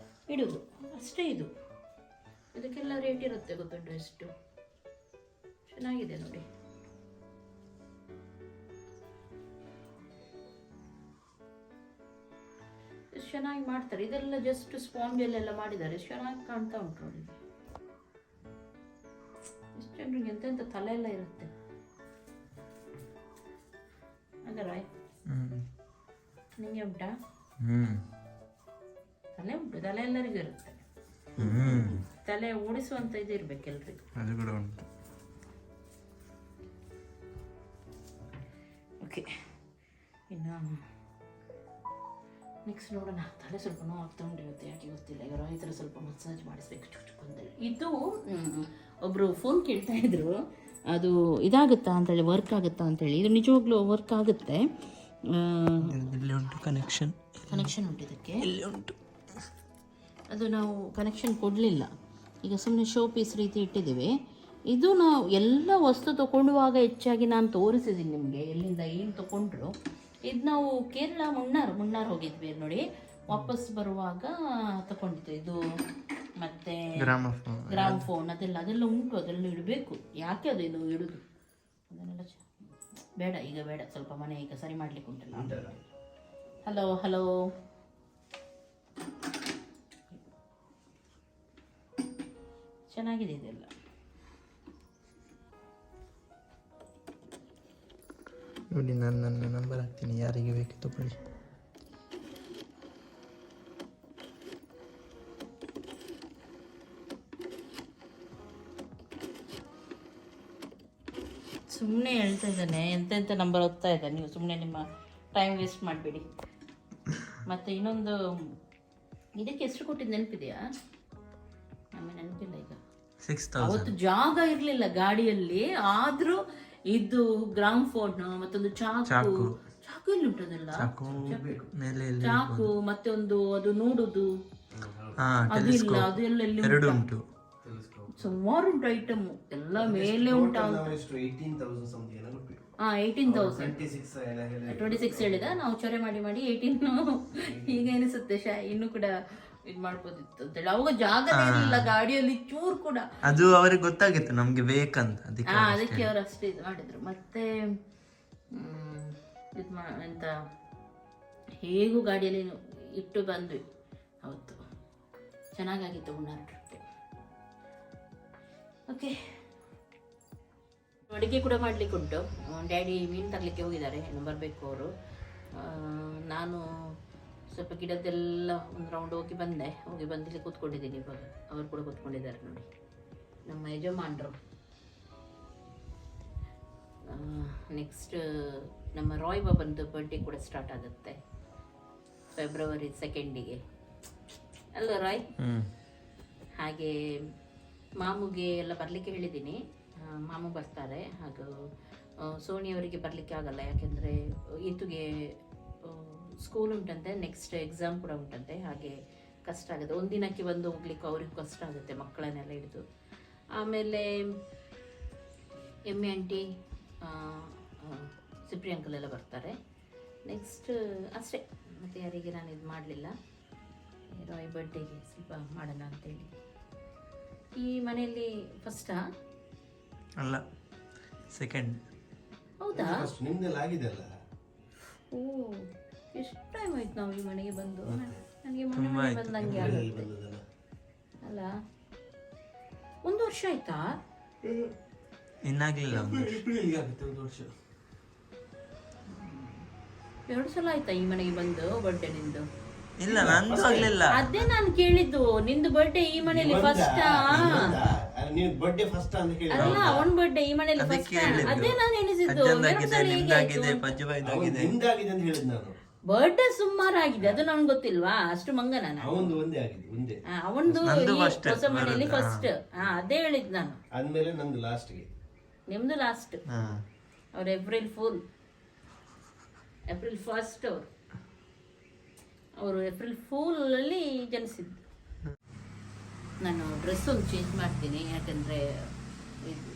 ಇಡೋದು ಅಷ್ಟೇ. ಇದಕ್ಕೆಲ್ಲ ರೇಟ್ ಇರುತ್ತೆ ಗೊತ್ತುಂಟು, ಎಷ್ಟು ಚೆನ್ನಾಗಿದೆ ನೋಡಿ. ಎಷ್ಟು ಚೆನ್ನಾಗಿ ಮಾಡ್ತಾರೆ. ಇದೆಲ್ಲ ಜಸ್ಟ್ ಸ್ಪಾಂಜಲ್ಲೆಲ್ಲ ಮಾಡಿದ್ದಾರೆ, ಎಷ್ಟು ಚೆನ್ನಾಗಿ ಕಾಣ್ತಾ ಉಂಟು ನೋಡಿ. ಎಷ್ಟು ಜನರಿಗೆ ಎಂತೆಂಥ ತಲೆ ಎಲ್ಲ ಇರುತ್ತೆ ಅಲ್ಲ ರಾಯ್? ನಿಮಗೆ ಉಂಟಾ? ತಲೆ ಉಂಟು, ತಲೆ ಎಲ್ಲರಿಗೂ ಇರುತ್ತೆ. ತಲೆ ಓಡಿಸುವಂತ ಇದು ಇರ್ಬೇಕು ಎಲ್ರಿಗೂ. ಅದು ಕೂಡ ಉಂಟು. ಓಕೆ, ಇನ್ನು ನೆಕ್ಸ್ಟ್ ನೋಡೋಣ. ತಲೆ ಸ್ವಲ್ಪ ನೋವು ಆಗ್ತಾ ಉಂಟು ಇವತ್ತು, ಯಾಕೆ ಗೊತ್ತಿಲ್ಲ. ಈಗ ರೈತರು ಸ್ವಲ್ಪ ಮಸಾಜ್ ಮಾಡಿಸ್ಬೇಕು ಚುಚ್ಚುಕೊಂಡಲ್ಲಿ. ಇದು ಒಬ್ಬರು ಫೋನ್ ಕೇಳ್ತಾ ಇದ್ರು, ಅದು ಇದಾಗುತ್ತಾ ಅಂತೇಳಿ, ವರ್ಕ್ ಆಗುತ್ತಾ ಅಂತೇಳಿ. ಇದು ನಿಜವಾಗ್ಲೂ ವರ್ಕ್ ಆಗುತ್ತೆ. ಕನೆಕ್ಷನ್ ಉಂಟು ಇದಕ್ಕೆ, ಇಲ್ಲಿ ಉಂಟು. ಅದು ನಾವು ಕನೆಕ್ಷನ್ ಕೊಡಲಿಲ್ಲ, ಈಗ ಸುಮ್ಮನೆ ಶೋ ಪೀಸ್ ರೀತಿ ಇಟ್ಟಿದ್ದೀವಿ. ಇದು ನಾವು ಎಲ್ಲ ವಸ್ತು ತಗೊಳ್ಳುವಾಗ ಹೆಚ್ಚಾಗಿ ನಾನು ತೋರಿಸಿದ್ದೀನಿ ನಿಮಗೆ ಎಲ್ಲಿಂದ ಏನು ತಗೊಂಡ್ರು. ಇದು ನಾವು ಕೇರಳ ಮುನ್ನಾರ್ ಹೋಗಿದ್ವಿ ನೋಡಿ, ವಾಪಸ್ ಬರುವಾಗ ತಗೊಂಡಿದ್ದು. ಇದು ಮತ್ತೆ ಗ್ರಾಮ್ ಫೋನ್ ಅದೆಲ್ಲ ಉಂಟು, ಅದೆಲ್ಲ ಇಡಬೇಕು. ಯಾಕೆ ಅದು ಇದು ಇಡುದು ಅದನ್ನೆಲ್ಲ ಬೇಡ, ಈಗ ಬೇಡ, ಸ್ವಲ್ಪ ಮನೆ ಈಗ ಸರಿ ಮಾಡ್ಲಿಕ್ಕೆ ಉಂಟಲ್ಲ. ಹಲೋ ಚೆನ್ನಾಗಿದೆ ಇದೆಲ್ಲ. ನೋಡಿ, ನಾನು ನನ್ನ ನಂಬರ್ ಹಾಕ್ತೀನಿ, ಯಾರಿಗೆ ಬೇಕು ತಗೊಳ್ಳಿ. ಸುಮ್ಮನೆ ಹೇಳ್ತಾ ಇದ್ದಾನೆ, ಎಂತೆಂಥ ನಂಬರ್ ಓದ್ತಾ ಇದ್ದಾನೆ. ನೀವು ಸುಮ್ಮನೆ ನಿಮ್ಮ ಟೈಮ್ ವೇಸ್ಟ್ ಮಾಡಬೇಡಿ. ಮತ್ತು ಇನ್ನೊಂದು, ಇದಕ್ಕೆ ಎಷ್ಟು ಕೊಟ್ಟಿದ್ದು ನೆನಪಿದೆಯಾ? ನಮಗೆ ನೆನಪಿಲ್ಲ ಈಗ. 6000. ಅವತ್ತು ಜಾಗ ಇರಲಿಲ್ಲ ಗಾಡಿಯಲ್ಲಿ, ಆದರೂ ಇದು ಗ್ರಾಮ್ ಫೋನ್, ಮತ್ತೊಂದು ಚಾಕು ಎಲ್ಲಿ ಉಂಟದೆಲ್ಲ, ಚಾಕು, ಮತ್ತೆ ಒಂದು ಅದು ನೋಡುದು ಅದಿಲ್ಲ, ಅದೆಲ್ಲ ಎಲ್ಲಿ ಉಂಟು, ಸುಮಾರು ಉಂಟು ಐಟಮ್ ಎಲ್ಲ ಮೇಲೆ ಉಂಟು. 18,000 26 ಹೇಳಿದ ನಾವು ಚೊರೆ ಮಾಡಿ 18. ಈಗ ಎನಿಸುತ್ತೆ ಇನ್ನೂ ಕೂಡ ಇದ್ ಮಾಡ್ಬೋದಿತ್ತು ಅಂತೇಳಿ. ಅವಾಗ ಜಾಗನೇ ಇರಲಿಲ್ಲ ಗಾಡಿಯಲ್ಲಿ ಚೂರು ಕೂಡ. ಅದು ಅವ್ರಿಗೆ ಗೊತ್ತಾಗಿತ್ತು ನಮ್ಗೆ ಬೇಕಂತ, ಅದಕ್ಕೆ ಅದಕ್ಕೆ ಅವ್ರು ಅಷ್ಟೇ ಇದು ಮಾಡಿದ್ರು. ಮತ್ತೆ ಎಂತ ಹೇಗೂ ಗಾಡಿಯಲ್ಲಿ ಇಟ್ಟು ಬಂದ್ವಿ ಅವತ್ತು. ಚೆನ್ನಾಗಾಗಿತ್ತು ಮುನ್ನಾರ್ ಟ್ರಿಪ್. ಓಕೆ, ಅಡುಗೆ ಕೂಡ ಮಾಡ್ಲಿಕ್ಕೆ ಉಂಟು. ಡ್ಯಾಡಿ ಮೀನು ತರಲಿಕ್ಕೆ ಹೋಗಿದ್ದಾರೆ, ಇನ್ನು ಬರಬೇಕು ಅವರು. ನಾನು ಸ್ವಲ್ಪ ಗಿಡದ್ದೆಲ್ಲ ಒಂದು ರೌಂಡ್ ಹೋಗಿ ಬಂದಿಲ್ಲಿ ಕೂತ್ಕೊಂಡಿದ್ದೀನಿ. ಇವಾಗ ಅವರು ಕೂಡ ಕೂತ್ಕೊಂಡಿದ್ದಾರೆ ನೋಡಿ, ನಮ್ಮ ಯಜಮಾನ್ರು. ನೆಕ್ಸ್ಟ್ ನಮ್ಮ ರಾಯ್ ಬಾಬಂದು ಬರ್ಡೇ ಕೂಡ ಸ್ಟಾರ್ಟ್ ಆಗುತ್ತೆ ಫೆಬ್ರವರಿ 2ಗೆ ಅಲ್ಲ ರಾಯ್? ಹಾಗೆ ಮಾಮುಗೆ ಎಲ್ಲ ಬರಲಿಕ್ಕೆ ಹೇಳಿದ್ದೀನಿ. ಮಾಮು ಬರ್ತಾರೆ. ಹಾಗೂ ಸೋನಿಯವರಿಗೆ ಬರಲಿಕ್ಕೆ ಆಗಲ್ಲ, ಯಾಕೆಂದರೆ ಈತುಗೆ ಸ್ಕೂಲ್ ಉಂಟಂತೆ, ನೆಕ್ಸ್ಟ್ ಎಕ್ಸಾಮ್ ಕೂಡ ಉಂಟಂತೆ. ಹಾಗೆ ಕಷ್ಟ ಆಗುತ್ತೆ, ಒಂದಿನಕ್ಕೆ ಬಂದು ಹೋಗ್ಲಿಕ್ಕೆ ಅವ್ರಿಗೂ ಕಷ್ಟ ಆಗುತ್ತೆ ಮಕ್ಕಳನ್ನೆಲ್ಲ ಹಿಡಿದು. ಆಮೇಲೆ ಎಮ್ಮೆ ಆಂಟಿ, ಸಿಪ್ರಿ ಅಂಕಲ್ ಎಲ್ಲ ಬರ್ತಾರೆ. ನೆಕ್ಸ್ಟ್ ಅಷ್ಟೇ, ಮತ್ತು ಯಾರಿಗೆ ನಾನು ಇದು ಮಾಡಲಿಲ್ಲ. ರಾಯ್ ಬರ್ಡೇಗೆ ಸ್ವಲ್ಪ ಮಾಡೋಣ ಅಂತೇಳಿ. ಈ ಮನೆಯಲ್ಲಿ ಫಸ್ಟಾ ಅಲ್ಲ ಸೆಕೆಂಡ್? ಹೌದಾ? ನಿಮ್ದೆಲ್ಲ ಆಗಿದೆ ಅಲ್ಲ? ಓ, ಎಷ್ಟು ಟೈಮ್ ಆಯ್ತು ನಾವು ಈ ಮನೆಗೆ ಬಂದು. ನನಗೆ ಮನೆ ಬಂದಂಗೆ ಆಗುತ್ತೆ ಅಲ್ಲ? 1 ವರ್ಷ ಆಯ್ತಾ? ಇನ್ನಾಗ್ಲಿಲ್ಲ, ಏಪ್ರಿಲ್ಗೆ ಆಗುತ್ತೆ 1 ವರ್ಷ. 2 ಸಲ ಆಯ್ತಾ ಈ ಮನೆಗೆ ಬಂದು ಬರ್ಡೇ ನಿಂದು? ಇಲ್ಲ ನಂದು ಆಗ್ಲಿಲ್ಲ. ಅದೇ ನಾನು ಕೇಳಿದ್ದು, ನಿಂದು ಬರ್ಡೇ ಈ ಮನೆಯಲ್ಲಿ ಫಸ್ಟ್? ನೀವು ಬರ್ಡೇ ಫಸ್ಟ್ ಅಂತ ಕೇಳಿ ಅಲ್ಲ, ಅವನ್ ಬರ್ಡೇ ಈ ಮನೆಯಲ್ಲಿ ಫಸ್ಟ್. ಅದೇ ನಾನು ಎಣಿಸಿದ್ದು. ನಿಮ್ದಾಗಿದೆ, ಪಜ್ಜುಬಾಯ್ದಾಗಿದೆ. ನಿಮ್ದಾಗಿದೆ ಅಂತ ಹೇಳಿದ್ ನಾನು. ಬರ್ಡೇ ಸುಮಾರಾಗಿದೆ, ಅದು ನನ್ಗೆ ಗೊತ್ತಿಲ್ವಾ? ಅಷ್ಟು ಮಂಗನ ಅವಂದು ಒಂದೇ ಆಗಿದೆ, ಒಂದೇ. ಅವನದು ಹೊಸ ಮನೆಯಲ್ಲಿ ಫಸ್ಟ್. ಅದೇ ಹೇಳಿದ್ ನಾನು. ಆದ್ಮೇಲೆ ನಂದು ಲಾಸ್ಟ್ಗೆ. ನಿಮ್ದು ಲಾಸ್ಟ್. ಅವ್ರು ಏಪ್ರಿಲ್ 1st ಅವರು ಏಪ್ರಿಲ್ ಫೂಲಲ್ಲಿ ಜನಿಸಿದ್ದು. ನಾನು ಡ್ರೆಸ್ ಒಂದು ಚೇಂಜ್ ಮಾಡ್ತೀನಿ, ಯಾಕಂದರೆ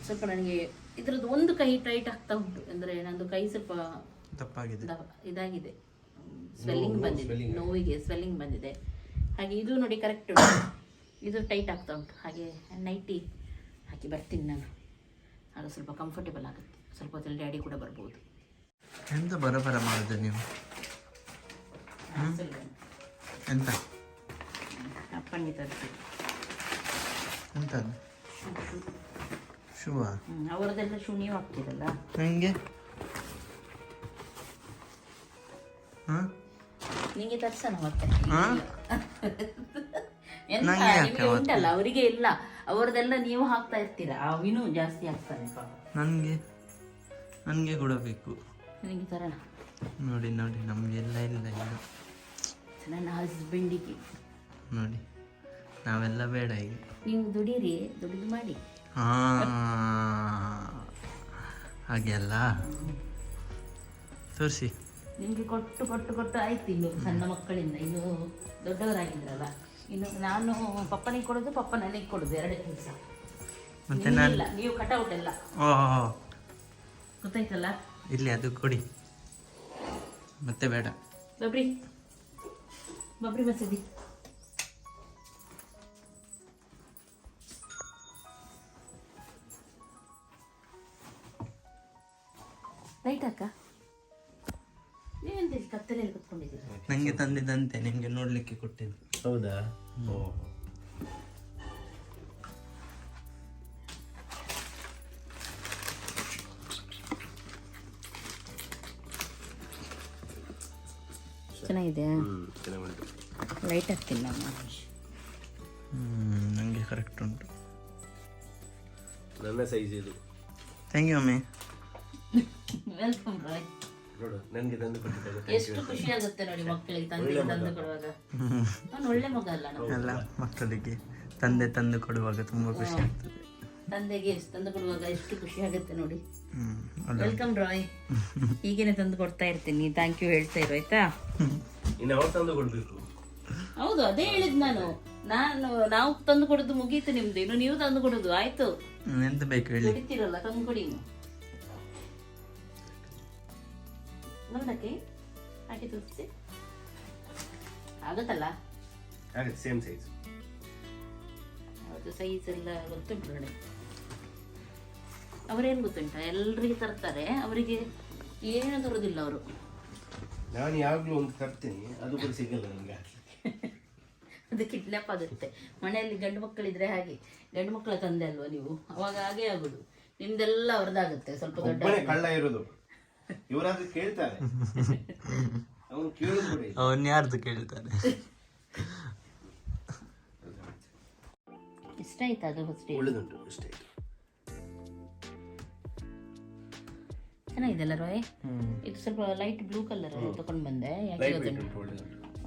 ಸ್ವಲ್ಪ ನನಗೆ ಇದರದ್ದು ಒಂದು ಕೈ ಟೈಟ್ ಆಗ್ತಾ ಉಂಟು. ಅಂದರೆ ನಂದು ಕೈ ಸ್ವಲ್ಪ ಇದಾಗಿದೆ, ಸ್ವೆಲ್ಲಿಂಗ್ ಬಂದಿದೆ, ನೋವಿಗೆ ಸ್ವೆಲ್ಲಿಂಗ್ ಬಂದಿದೆ. ಹಾಗೆ ಇದು ನೋಡಿ ಕರೆಕ್ಟ್ ಉಂಟು, ಇದು ಟೈಟ್ ಆಗ್ತಾ ಉಂಟು. ಹಾಗೆ ನೈಟಿ ಹಾಕಿ ಬರ್ತೀನಿ ನಾನು, ಆಗ ಸ್ವಲ್ಪ ಕಂಫರ್ಟೇಬಲ್ ಆಗುತ್ತೆ. ಸ್ವಲ್ಪ ಹೊತ್ತಲ್ಲಿ ಡ್ಯಾಡಿ ಕೂಡ ಬರ್ಬೋದು. ಎಂತ ಬರೋಬರ ಮಾಡೋದು ನೀವು? ಎಂತ ಅಪ್ಪನಿಗೆ ತರ್ತೀನಿ. ಎಂತದ್ದು? ಶೂವಾ? ಅವರದೆಲ್ಲ ಶೂ ನೀವು ಹಾಕ್ತೀರಲ್ಲ ನನಗೆ? ನಿಂಗೆ ತರ್ಸೋಣ ಮತ್ತೆ. ಎಂತ ನಿಮಗೆ ಉಂಟಲ್ಲ, ಅವರಿಗೆ ಇಲ್ಲ. ಅವರದೆಲ್ಲ ನೀವು ಹಾಕ್ತಾ ಇರ್ತೀರಾ, ಅವಿನೂ ಜಾಸ್ತಿ ಹಾಕ್ತಾನೆ ಪಾಪ. ನನಗೆ ಕೊಡಬೇಕು. ನಿನಗೆ ತರೋಣ ನೋಡಿ ನೋಡಿ, ನಮ್ಗೆ ಎಲ್ಲ ಇಲ್ಲ ಇದು. ನನ್ನ ಹಸ್ಬೆಂಡಿಗೆ ನೋಡಿ, ನಾವೆಲ್ಲ ಬೇಡ ಈಗ. ನೀವು ದುಡೀರಿ, ದುಡಿದು ಮಾಡಿ. ಹಾಗೆ ಅಲ್ಲ, ತೋರಿಸಿ. ನಿಮಗೆ ಕೊಟ್ಟು ಕೊಟ್ಟು ಕೊಟ್ಟು ಆಯ್ತು. ಇನ್ನು ಸಣ್ಣ ಮಕ್ಕಳಿಂದ ಇನ್ನು ದೊಡ್ಡವರಾಗಿದ್ರಲ್ಲ, ಇನ್ನು ನಾನು ಪಪ್ಪನಿಗೆ ಕೊಡೋದು, ಪಪ್ಪ ನನಗೆ ಕೊಡೋದು, 2 ಕೆಲಸ. ಮತ್ತೆ ನೀವು ಕಟೌಟ್ ಎಲ್ಲ ಗೊತ್ತಾಯ್ತಲ್ಲ? ಇಲ್ಲಿ ಅದು ಕೊಡಿ, ಮತ್ತೆ ಬೇಡ. ಬಬ್ರಿ ಮಸೀದಿ ರೈಟ್ ಅಕ್ಕ. ನೀವೆಂತ ಕತ್ತಲೆಯಲ್ಲಿ ಕುತ್ಕೊಂಡಿದ್ದೀರಿ? ನಂಗೆ ತಂದಿದ್ದಂತೆ ನಿಮ್ಗೆ ನೋಡ್ಲಿಕ್ಕೆ ಕೊಟ್ಟಿದ್ದು. ಹೌದಾ? ಚೆನ್ನಾಗಿದೆ. ಲೈಟ್ ಹಾಕ್ತೀನಿ ನಾನು. ನನಗೆ ಕರೆಕ್ಟ್ ಉಂಟು, ನನ್ನ ಸೈಜ್ ಇದು. ಥ್ಯಾಂಕ್ ಯು ಅಮ್ಮಿ. ವೆಲ್ಕಮ್ ರಾಯ್. ನೋಡು, ನನಗೆ ತಂದು ಕೊಟ್ಟಿದ್ದಾರೆ. ಎಷ್ಟು ಖುಷಿ ಆಗುತ್ತೆ ನೋಡಿ ಮಕ್ಕಳಿಗೆ ತಂದೆ ತಂದು ಕೊಡುವಾಗ. ನಾನು ಒಳ್ಳೆ ಮಗ ಅಲ್ಲ? ಎಲ್ಲ ಮಕ್ಕಳಿಗೆ ತಂದೆ ತಂದು ಕೊಡುವಾಗ ತುಂಬಾ ಖುಷಿ ಆಗ್ತದೆ. ತಂದೆಗೆ ತಂದು ಕೊಡುವಾಗ ಎಷ್ಟು ಖುಷಿ ಆಗುತ್ತೆ ನೋಡಿ. ವೆಲ್ಕಮ್ ರಾಯ್. ಹೀಗೇನೆ ತಂದು ಕೊಡ್ತಾ ಇರ್ತೀನಿ. ಥ್ಯಾಂಕ್ ಯು ಹೇಳ್ತಾ ಇರು ಆಯ್ತಾ? ಇನ್ನು ಅವ್ರು ತಂದು ಕೊಡ್ಬೇಕು. ಹೌದು, ಅದೇ ಹೇಳಿದ್ ನಾವು ತಂದು ಕೊಡೋದು ಮುಗೀತು ನಿಮ್ದು, ಇನ್ನು ನೀವು ತಂದು ಕೊಡೋದು ಆಯ್ತು. ಎಂತ ಬೇಕು ಹೇಳಿ? ಕೊಡ್ತೀರಲ್ಲ, ತಂದು ಕೊಡಿ. ನೋಡಕ್ಕೆ ಹಾಕಿ ತೋರಿಸಿ ಆಗುತ್ತಲ್ಲ? ಆಗುತ್ತೆ ಸೇಮ್ ಸೈಜ್. ಅದು ಸೈಜ್ ಎಲ್ಲ ಗೊತ್ತುಂಟು ನೋಡಿ. ಅವರೇನು ಗೊತ್ತುಂಟ, ಎಲ್ರಿಗೆ ತರ್ತಾರೆ, ಅವರಿಗೆ ಏನು ತರೋದಿಲ್ಲ ಅವರು. ನಾನು ಯಾವಾಗಲೂ ಒಂದು ತರ್ತೀನಿ, ಅದು ಕೂಡ ಸಿಗಲ್ಲ ನನಗೆ. ಅದು ಕಿಡ್ನಾಪ್ ಆಗುತ್ತೆ. ಮನೆಯಲ್ಲಿ ಗಂಡು ಮಕ್ಕಳಿದ್ರೆ ಹಾಗೆ, ಗಂಡು ಮಕ್ಕಳ ತಂದೆ ಅಲ್ವಾ ನೀವು, ಅವಾಗ ಹಾಗೆ ಆಗುದು. ನಿಮ್ದೆಲ್ಲ ಅವ್ರದ್ದಾಗುತ್ತೆ. ಸ್ವಲ್ಪ ದೊಡ್ಡ ಒಬ್ಬನೇ ಕಳ್ಳ ಇರೋದು. ಇವರಾದ್ರೂ ಕೇಳ್ತಾರೆ, ಅವನು ಕೇಳೋದು ಕೂಡ ಇಲ್ಲ. ಅವನ್ ಯಾರ್ದು ಕೇಳ್ತಾನೆ. ಇಷ್ಟ ಆಯ್ತಾ ಅದು ಫಸ್ಟ್? ಒಳ್ಳೆದುಂಟು ಅಷ್ಟೇ. ಚೆನ್ನಾಗಿದೆಲ್ಲ ರಾಯ್. ಇದು ಸ್ವಲ್ಪ ಲೈಟ್ ಬ್ಲೂ ಕಲರ್ ತಗೊಂಡು ಬಂದೆ. ಯಾಕೆ ಗೊತ್ತುಂಟು,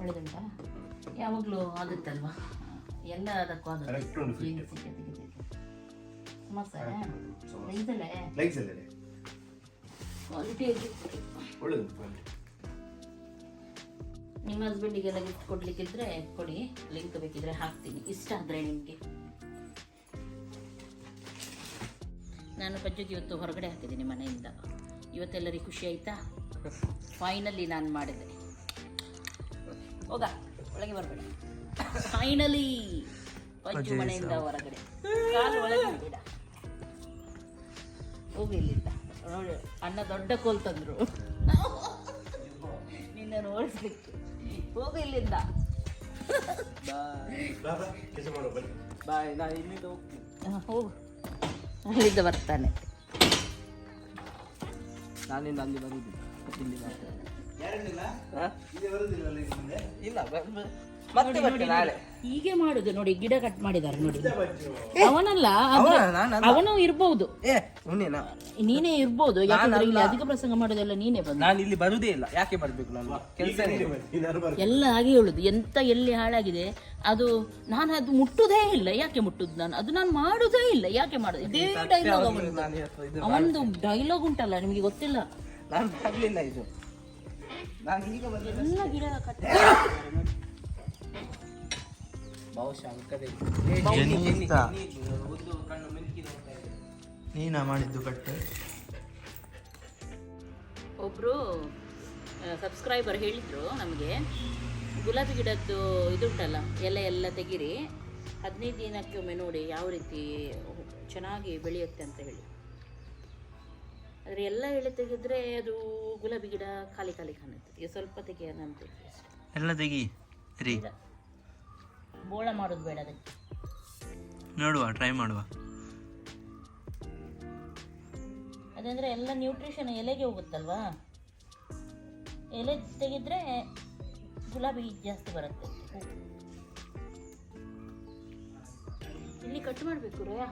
ಒಳ್ಳೆದುಂಟಾ? ಯಾವಾಗಲೂ ಆಗುತ್ತಲ್ವಾ, ಎಲ್ಲ ಅದಕ್ಕೂ ಆಗುತ್ತೆ. ಸಮೋಸ ಇದಲ್ಲೇ ಕ್ವಾಲಿಟಿ ಒಳ್ಳೆದುಂಟು. ನಿಮ್ಮ ಹಸ್ಬೆಂಡಿಗೆಲ್ಲ ಗಿಫ್ಟ್ ಕೊಡ್ಲಿಕ್ಕಿದ್ರೆ ಕೊಡಿ, ಲಿಂಕ್ ಬೇಕಿದ್ರೆ ಹಾಕ್ತೀನಿ, ಇಷ್ಟ ಆದರೆ ನಿಮಗೆ. ನಾನು ಪಜ್ಜಿಗೆ ಇವತ್ತು ಹೊರಗಡೆ ಹಾಕಿದ್ದೀನಿ ಮನೆಯಿಂದ. ಇವತ್ತೆಲ್ಲರಿಗೂ ಖುಷಿ ಆಯಿತಾ? ಫೈನಲಿ ನಾನು ಮಾಡಿದೆ. ಹೋಗ ಒಳಗೆ ಬರಬೇಡ. ಫೈನಲಿ ಪಜ್ಜು ಮನೆಯಿಂದ ಹೊರಗಡೆ, ಕಾಲು ಒಳಗೆ ಬಿಡ. ಹೋಗಿ ಇಲ್ಲಿಂದ ನೋಡಿ, ಅಣ್ಣ ದೊಡ್ಡ ಕೋಲ್ ತಂದರು ನಿನ್ನನ್ನು ಓಡಿಸ್ಲಿಕ್ಕೆ. ಹೋಗು ಇಲ್ಲಿಂದ. ಬಾಯ್, ನಾ ಇಲ್ಲಿಂದ ಹೋಗ್ತೀನಿ. ಹೋಗು, ಅಲ್ಲಿಂದ ಬರ್ತಾನೆ. ನಾನಿಂದ ಅಲ್ಲಿ ಬರುದಿಲ್ಲ. ಇಲ್ಲ, ಮತ್ತೆ ಬರ್ತೇನೆ ನಾಳೆ. ಹೀಗೆ ಮಾಡುದು ನೋಡಿ, ಗಿಡ ಕಟ್ ಮಾಡಿದ್ದಾರೆ ನೋಡಿ. ಅವನಲ್ಲ, ಅವನು ಇರ್ಬಹುದು, ನೀನೇ ಇರ್ಬಹುದು. ಯಾಕಂದ್ರೆ ಇಲ್ಲಿ ಅಧಿಕ ಪ್ರಸಂಗ ಮಾಡೋದೆಲ್ಲ ನೀನೇ ಬಂದು. ನಾನು ಇಲ್ಲಿ ಬರುದೇ ಇಲ್ಲ. ಯಾಕೆ ಬರ್ಬೇಕು? ನಾನು ಕೆಲಸ ಎಲ್ಲ ಹಾಗೆ ಹೇಳುದು. ಎಂತ ಎಲ್ಲಿ ಹಾಳಾಗಿದೆ ಅದು, ನಾನು ಅದು ಮುಟ್ಟುದೇ ಇಲ್ಲ. ಯಾಕೆ ಮುಟ್ಟುದು? ನಾನು ಅದು ನಾನು ಮಾಡುದೇ ಇಲ್ಲ. ಯಾಕೆ ಮಾಡುದು? ಇದೇ ಡೈಲಾಗ್ ಅವನದು ಡೈಲಾಗ್ ಉಂಟಲ್ಲ, ನಿಮಗೆ ಗೊತ್ತಿಲ್ಲ. ನಾನು ಆಗ್ಲಿಲ್ಲ ಇದು. ನಾನು ಈಗ ಎಲ್ಲ ಗಿಡ ಕಟ್ ನೀನ ಮಾಡಿದ್ದು ಕಟ್ಟೆ. ಒಬ್ರು ಸಬ್ಸ್ಕ್ರೈಬರ್ ಹೇಳಿದ್ರು ನಮಗೆ, ಗುಲಾಬಿ ಗಿಡದ್ದು ಇದುಂಟಲ್ಲ, ಎಲೆ ಎಲ್ಲ ತೆಗೀರಿ, 15 ದಿನಕ್ಕೆ ಒಮ್ಮೆ ನೋಡಿ ಯಾವ ರೀತಿ ಚೆನ್ನಾಗಿ ಬೆಳೆಯುತ್ತೆ ಅಂತ ಹೇಳಿ. ಆದರೆ ಎಲ್ಲ ಎಳೆ ತೆಗೆದ್ರೆ ಅದು ಗುಲಾಬಿ ಗಿಡ ಖಾಲಿ ಖಾಲಿ ಕಾಣುತ್ತೆ. ಈಗ ಸ್ವಲ್ಪ ತೆಗಿಯೋಣ ಅಂತ ಎಲ್ಲ ತೆಗಿ ರೀ. ಬೋಳ ಮಾಡೋದು ಬೇಡ, ಅದಕ್ಕೆ ನೋಡುವ, ಟ್ರೈ ಮಾಡುವ. ಅದಂದ್ರೆ ಎಲ್ಲ ನ್ಯೂಟ್ರಿಷನ್ ಎಲೆಗೆ ಹೋಗುತ್ತಲ್ವಾ. ಎಲೆ ತೆಗೆದ್ರೆ ಗುಲಾಬಿ ಜಾಸ್ತಿ ಬರುತ್ತೆ. ಇಲ್ಲಿ ಕಟ್ ಮಾಡಬೇಕು ರೋಯ,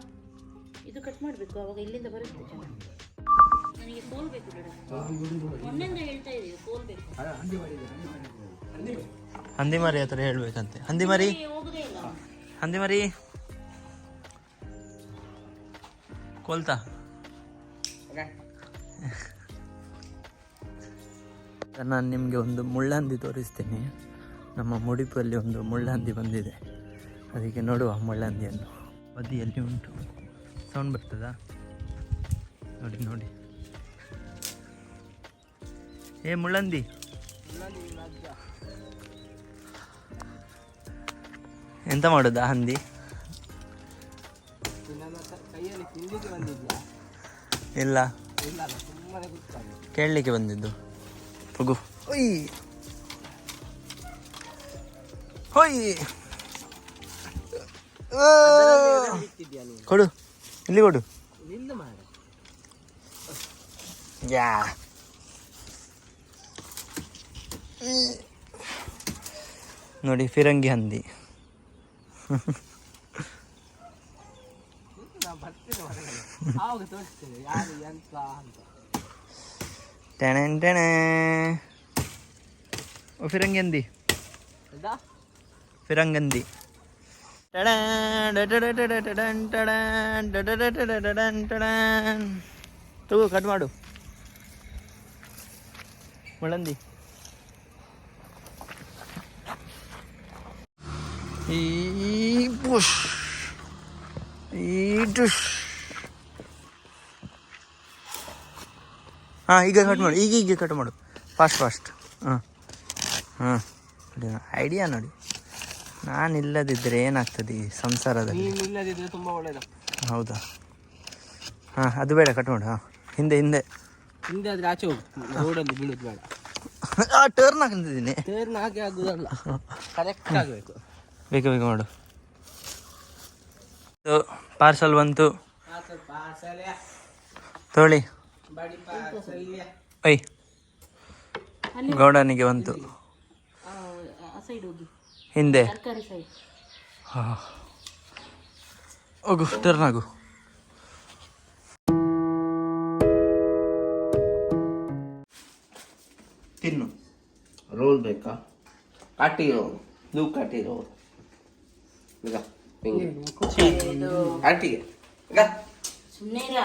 ಇದು ಕಟ್ ಮಾಡಬೇಕು, ಅವಾಗ ಇಲ್ಲಿಂದ ಬರುತ್ತೆ ಚೆನ್ನಾಗಿ. ನನಗೆ ಕೋಲ್ ಬೇಕು ಬೇಡ, ಮೊನ್ನೆಂದ ಹೇಳ್ತಾ ಇದೀವಿ, ಕೋಲ್ ಬೇಕು. ಹಂದಿ ಮರಿ ಹತ್ರ ಹೇಳ್ಬೇಕಂತೆ. ಹಂದಿ ಮರಿ, ಹೋಗುದೇ ಇಲ್ಲ. ಹಂದಿ ಮರಿ ಕೋಲ್ತಾ. ನಾನು ನಿಮಗೆ ಒಂದು ಮುಳ್ಳಹಂದಿ ತೋರಿಸ್ತೇನೆ. ನಮ್ಮ ಮುಡಿಪಲ್ಲಿ ಒಂದು ಮುಳ್ಳಹಂದಿ ಬಂದಿದೆ, ಅದಕ್ಕೆ ನೋಡುವ ಮುಳ್ಳಹಂದಿಯನ್ನು. ಬದಿಯಲ್ಲಿ ಉಂಟು. ಸೌಂಡ್ ಬರ್ತದಾ? ನೋಡಿ ನೋಡಿ. ಏ ಮುಳ್ಳಹಂದಿ, ಎಂತ ಮಾಡೋದಾ ಹಂದಿ? ಇಲ್ಲ, ಕೇಳಲಿಕ್ಕೆ ಬಂದಿದ್ದು. ಹೋಗು. ಒಯ್ ಹೊಯ್, ಕೊಡು, ಇಲ್ಲಿ ಕೊಡು. ಯಾ, ನೋಡಿ ಫಿರಂಗಿ ಹಂದಿ. ಟೆಣೆನ್ ಟೆಣೆ. ಓ ಫಿರಂಗಿ, ಫಿರಂಗಂದಿ. ತಗೋ, ಕಟ್ ಮಾಡು ಮುಳ್ಳಂದಿ. ಈ ಪುಷ್, ಈ ಡುಷ್. ಹಾಂ, ಈಗ ಕಟ್ ಮಾಡು, ಈಗ ಕಟ್ ಮಾಡು, ಫಾಸ್ಟ್ ಫಾಸ್ಟ್. ಹಾಂ ಹಾಂ, ಐಡಿಯಾ ನೋಡಿ. ನಾನು ಇಲ್ಲದಿದ್ದರೆ ಏನಾಗ್ತದೆ ಈ ಸಂಸಾರದಲ್ಲಿ? ನೀನು ಇಲ್ಲದಿದ್ರೆ ತುಂಬ ಒಳ್ಳೇದು. ಹೌದಾ? ಹಾಂ, ಅದು ಬೇಡ, ಕಟ್ ಮಾಡು. ಹಾಂ, ಹಿಂದೆ ಹಿಂದೆ ಹಿಂದೆ ಆದ್ರೆ ಆಚೆ ಹೋಗು, ರೋಡಲ್ಲಿ ಬೀಳೋದು ಬೇಡ. ಟರ್ನ್ ಹಾಕಿದ್ದೀನಿ. ಟರ್ನ್ ಹಾಕಿ ಆಗೋದಲ್ಲ, ಕರೆಕ್ಟ್ ಆಗಬೇಕು. ಬೇಗ ಬೇಗ ಮಾಡು. ಪಾರ್ಸಲ್ ಬಂತು, ತೊಳಿ. ಐ ಗೌಡನಿಗೆ ಬಂತು ಸೈಡ್ ಹೋಗಿ ಹಿಂದೆ. ತರಕಾರಿ ಸೈಡ್. ಹಾಂ, ಹೋಗು, ಟರ್ನ್ ಆಗು. ತಿನ್ನು. ರೋಲ್ ಬೇಕಾ? ಕಾಟಿ ರೋಲ್, ನೀವು ಕಾಟಿ ರೋಲ್ ಈಗ ಕಾಟಿಗೆ ಈಗ ಸುಮ್ಮನೆ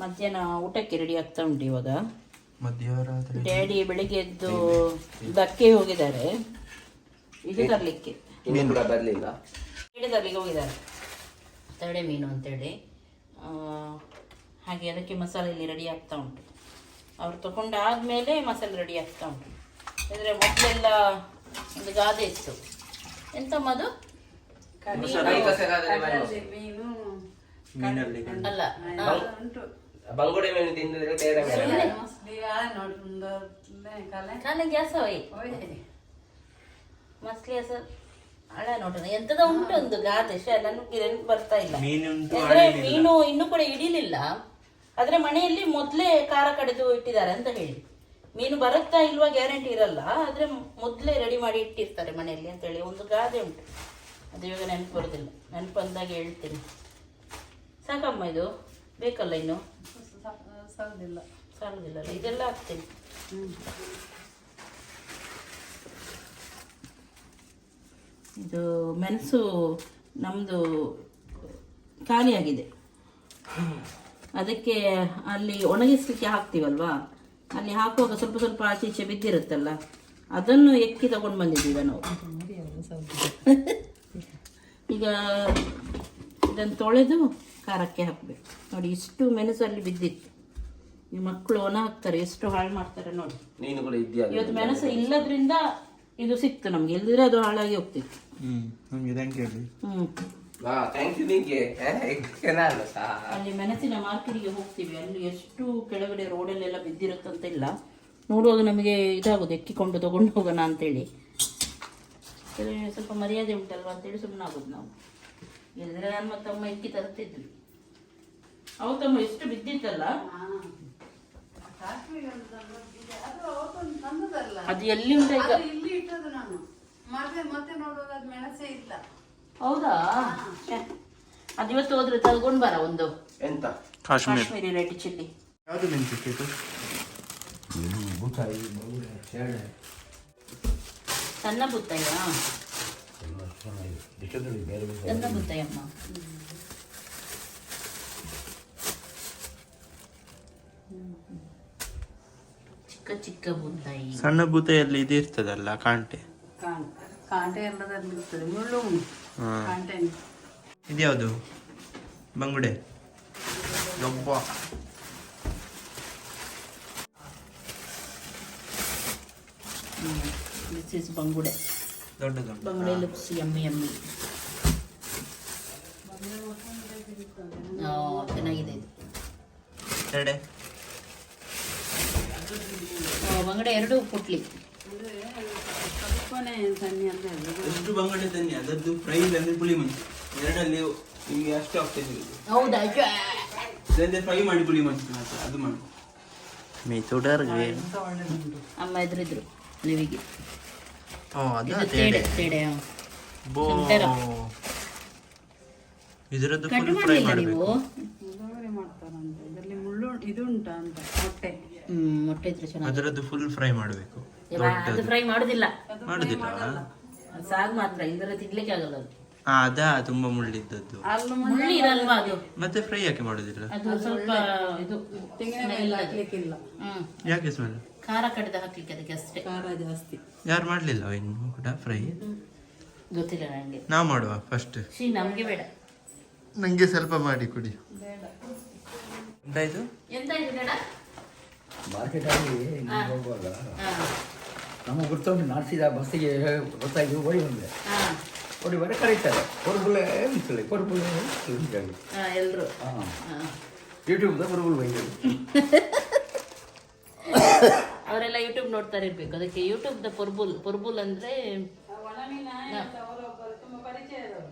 ಮಧ್ಯಾಹ್ನ ಊಟಕ್ಕೆ ರೆಡಿ ಆಗ್ತಾ ಉಂಟು ಇವಾಗ. ಮಧ್ಯರಾತ್ರಿ ಡ್ಯಾಡಿ ಬೆಳಿಗ್ಗೆ ಎದ್ದು ದಕ್ಕೆ ಹೋಗಿದ್ದಾರೆ ಇದು ತರಲಿಕ್ಕೆ. ಇನ್ನೂ ಕೂಡ ಬರಲಿಲ್ಲ. ತರಲಿಕ್ಕೆ ಹೋಗಿದ್ದಾರೆ ತಡೆ ಮೀನು ಅಂತೇಳಿ. ಹಾಗೆ ಅದಕ್ಕೆ ಮಸಾಲೆ ಇಲ್ಲಿ ರೆಡಿ ಆಗ್ತಾ ಉಂಟು. ಅವ್ರು ತಗೊಂಡಾದ್ಮೇಲೆ ಮಸಾಲೆ ರೆಡಿ ಆಗ್ತಾ ಉಂಟು. ಅಂದರೆ ಮೊದಲೆಲ್ಲ ಒಂದು ಗಾದೆ ಇತ್ತು, ಎಂತ ಮದು ಅಲ್ಲ ಬಂಗುಡೆ ಮೀನು ತಿಂದಿದ್ರೆ ಬೇರೆ ಬೇರೆ ಕಾಲ ಗ್ಯಾಸ ಮಸ್ಲಿ ಹಸ ಹಳೆ ನೋಡೋಣ ಎಂತದ ಉಂಟು ಒಂದು ಗಾದೆ ನನಗೆ ಬರ್ತಾ ಇಲ್ಲ. ಅಂದ್ರೆ ಮೀನು ಇನ್ನೂ ಕೂಡ ಹಿಡಿಲಿಲ್ಲ, ಆದ್ರೆ ಮನೆಯಲ್ಲಿ ಮೊದ್ಲೇ ಖಾರ ಕಡೆದು ಇಟ್ಟಿದ್ದಾರೆ ಅಂತ ಹೇಳಿ. ಮೀನು ಬರುತ್ತಾ ಇಲ್ವಾ ಗ್ಯಾರಂಟಿ ಇರಲ್ಲ, ಆದ್ರೆ ಮೊದ್ಲೇ ರೆಡಿ ಮಾಡಿ ಇಟ್ಟಿರ್ತಾರೆ ಮನೆಯಲ್ಲಿ ಅಂತ ಹೇಳಿ ಒಂದು ಗಾದೆ ಉಂಟು. ಅದು ಇವಾಗ ನೆನಪು ಬರೋದಿಲ್ಲ, ನೆನಪು ಬಂದಾಗ ಹೇಳ್ತೀನಿ. ಸಾಕಮ್ಮ, ಇದು ಬೇಕಲ್ಲ ಇನ್ನು? ಸಾಲುದಿಲ್ಲ, ಇದೆಲ್ಲ ಹಾಕ್ತೀನಿ. ಇದು ಮೆಣಸು ನಮ್ಮದು ಖಾಲಿಯಾಗಿದೆ, ಅದಕ್ಕೆ ಅಲ್ಲಿ ಒಣಗಿಸ್ಲಿಕ್ಕೆ ಹಾಕ್ತೀವಲ್ವಾ, ಅಲ್ಲಿ ಹಾಕುವಾಗ ಸ್ವಲ್ಪ ಸ್ವಲ್ಪ ಆಚೆ ಈಚೆ ಬಿದ್ದಿರುತ್ತಲ್ಲ, ಅದನ್ನು ಎಕ್ಕಿ ತಗೊಂಡು ಬಂದಿದ್ದೀವಿ ನಾವು. ಈಗ ಇದನ್ನು ತೊಳೆದು ಖಾರಕ್ಕೆ ಹಾಕಬೇಕು. ನೋಡಿ, ಇಷ್ಟು ಮೆಣಸು ಅಲ್ಲಿ ಬಿದ್ದಿತ್ತು. ಈ ಮಕ್ಕಳು ಒಣ ಹಾಕ್ತಾರೆ, ಎಷ್ಟು ಹಾಳು ಮಾಡ್ತಾರೆ ನೋಡಿ. ನೀನು ಕೂಡ ಇದೆಯಾ? ಇವತ್ತು ಮೆಣಸು ಇಲ್ಲದ್ರಿಂದ ಇದು ಸಿಕ್ತು ನಮ್ಗೆ, ಇಲ್ದಿದ್ರೆ ಅದು ಹಾಳಾಗಿ ಹೋಗ್ತಿತ್ತು. ಅಲ್ಲಿ ಮೆಣಸಿನ ಮಾರ್ಕೆಟಿಗೆ ಹೋಗ್ತೀವಿ, ಅಲ್ಲಿ ಎಷ್ಟು ಕೆಳಗಡೆ ರೋಡಲ್ಲೆಲ್ಲ ಬಿದ್ದಿರುತ್ತಂತ ಇಲ್ಲ, ನೋಡುವಾಗ ನಮಗೆ ಇದಾಗೋದು, ಎಕ್ಕಿಕೊಂಡು ತಗೊಂಡು ಹೋಗೋಣ ಅಂತೇಳಿ. ಸ್ವಲ್ಪ ಮರ್ಯಾದೆ ಉಂಟಲ್ವಾ ಅಂತೇಳಿ ಸುಮ್ಮನೆ ಆಗೋದು ನಾವು. ಇಲ್ಲದ್ರೆ ನಾನು ಮತ್ತಮ್ಮ ಎಕ್ಕಿ ತರ್ತಿದ್ವಿ. ಅವತ್ತಮ್ಮ ಎಷ್ಟು ಬಿದ್ದಿತ್ತಲ್ಲ, ಅದು ಎಲ್ಲಿ ಉಂಟ ಈಗ? ಹೌದಾ? ಅದು ಇವತ್ತು ಹೋದ್ರೆ ತಗೊಂಡ್ ಬರ ಒಂದು ಎಂತ ಕಾಶ್ಮೀರಿ ರೆಡ್ ಚಿಲ್ಲಿ. ಯಾವುದು ಮೆಣಸಿಟ್ಟು? ಸಣ್ಣ ಬುತ್ತಯ್ಯ, ಸಣ್ಣ ಬುತ್ತಯ್ಯಮ್ಮ. ಚಿಕ್ಕ ಚಿಕ್ಕ ಬುತ್ತಾಯಿ. ಸಣ್ಣ ಬೂತೆಯಲ್ಲಿ ಇದು ಇರ್ತದಲ್ಲ, ಕಾಂಟೆ. ಕಾಂಟೆ ಎಲ್ಲದಲ್ಲಿ ಇರ್ತದೆ, ಮುಳ್ಳು ಕಾಂಟೆ. ಇದ್ಯಾವುದು? ಬಂಗುಡೆ. ಯಬ್ಬ, ದಿಸ್ ಇಸ್ ಬಂಗುಡೆ. ದೊಡ್ಡ ದೊಡ್ಡ ಬಂಗುಡೆ ಲುಕ್ಸ್ ಯಮ್ಮಿ ಯಮ್ಮಿ. ಚೆನ್ನಾಗಿದೆ ಇದು. ಎಡೆ ಬಂಗುಡೆ ಎರಡು ಪುಟ್ಲಿ. ಎಷ್ಟು ಬಂಗುಡೆ ತನ್ನಿ, ಅದರದ್ದು ಫ್ರೈ ಅಂದ್ರೆ ಪುಳಿ ಮುಂಚೆ ಎರಡಲ್ಲಿ ನಿಮಗೆ ಅಷ್ಟು ಆಗ್ತದೆ. ಹೌದಾ? ಫ್ರೈ ಮಾಡಿ ಪುಳಿ ಮುಂಚೆ ಅದು ಮಾಡಿ ಮೀತುಡರ್ಗೆ ಅಮ್ಮ ಎದುರಿದ್ರು ನೀವಿಗೆ. ಇದರದ್ದು ಕಟ್ ಮಾಡಲಿಲ್ಲ ನೀವು? ಇದರಲ್ಲಿ ಮುಳ್ಳು ಇದು ಉಂಟಾ ಅಂತ ಮೊಟ್ಟೆ. ಮೊಟ್ಟೆ ಇದ್ರೆ ಚೆನ್ನಾಗಿ. ಅದರದ್ದು ಫುಲ್ ಫ್ರೈ ಮಾಡಬೇಕು. ಅದು ಫ್ರೈ ಮಾಡುದಿಲ್ಲ, ಮಾಡುದಿಲ್ಲ, ಸಾಗು ಮಾತ್ರ, ಇಲ್ಲದ್ರೆ ತಿನ್ಲಿಕ್ಕೆ ಆಗಲ್ಲ ಅದು. ಅದಾ ತುಂಬಾ ಮುಳ್ಳಿದ್ದದ್ದು. ಮುಳ್ಳಿ ಇರಲ್ವಾ ಅದು? ಮತ್ತೆ ಫ್ರೈ ಯಾಕೆ ಮಾಡುದಿಲ್ಲ? ಅದು ಸ್ವಲ್ಪ ಇದು ಹಾಕ್ಲಿಕ್ಕಿಲ್ಲ, ಯಾಕೆ ಸ್ಮೆಲ್? ಖಾರ ಕಡಿದ ಹಾಕ್ಲಿಕ್ಕೆ ಅದಕ್ಕೆ ಅಷ್ಟೇ. ಖಾರ ಜಾಸ್ತಿ. ಯಾರು ಮಾಡ್ಲಿಲ್ಲ ಇನ್ನು ಕೂಡ ಫ್ರೈ? ಗೊತ್ತಿಲ್ಲ ನಂಗೆ. ನಾವು ಮಾಡುವ ಫಸ್ಟ್. ನಮ್ಗೆ ಬೇಡ, ನಂಗೆ ಸ್ವಲ್ಪ ಮಾಡಿ ಕೊಡಿ. ಎಂತಾಯ್ತು? ಎಂತ ಇದು ಬೇಡ. ಮಾರ್ಕೆಟ್ ಆಗಿ ಹೋಗುವಾಗ ನಮ್ಮ ಗುರ್ತವನ್ನು ನಡೆಸಿದ ಬಸ್ಸಿಗೆ ಗೊತ್ತಾಗಿ ಓಡಿ ಬಂದೆ. ಹಾಂ ಓಡಿ ಬಂದರೆ ಕರೀತಾರೆ ಕೊರಬುಲೆ ಅಂತೇಳಿ ಕೊರಬುಲೆ ಅಂತೇಳಿ. ಎಲ್ಲರೂ ಹಾಂ ಯೂಟ್ಯೂಬ್ದ ಕೊರಬುಲ್ ಬೈದು ಅವರೆಲ್ಲ ಯೂಟ್ಯೂಬ್ ನೋಡ್ತಾರೆ ಇರ್ಬೇಕು. ಅದಕ್ಕೆ ಯೂಟ್ಯೂಬ್ದ ಪೊರ್ಬುಲ್ ಅಂದರೆ ಅವರೊಬ್ಬರು ತುಂಬ ಪರಿಚಯದವರು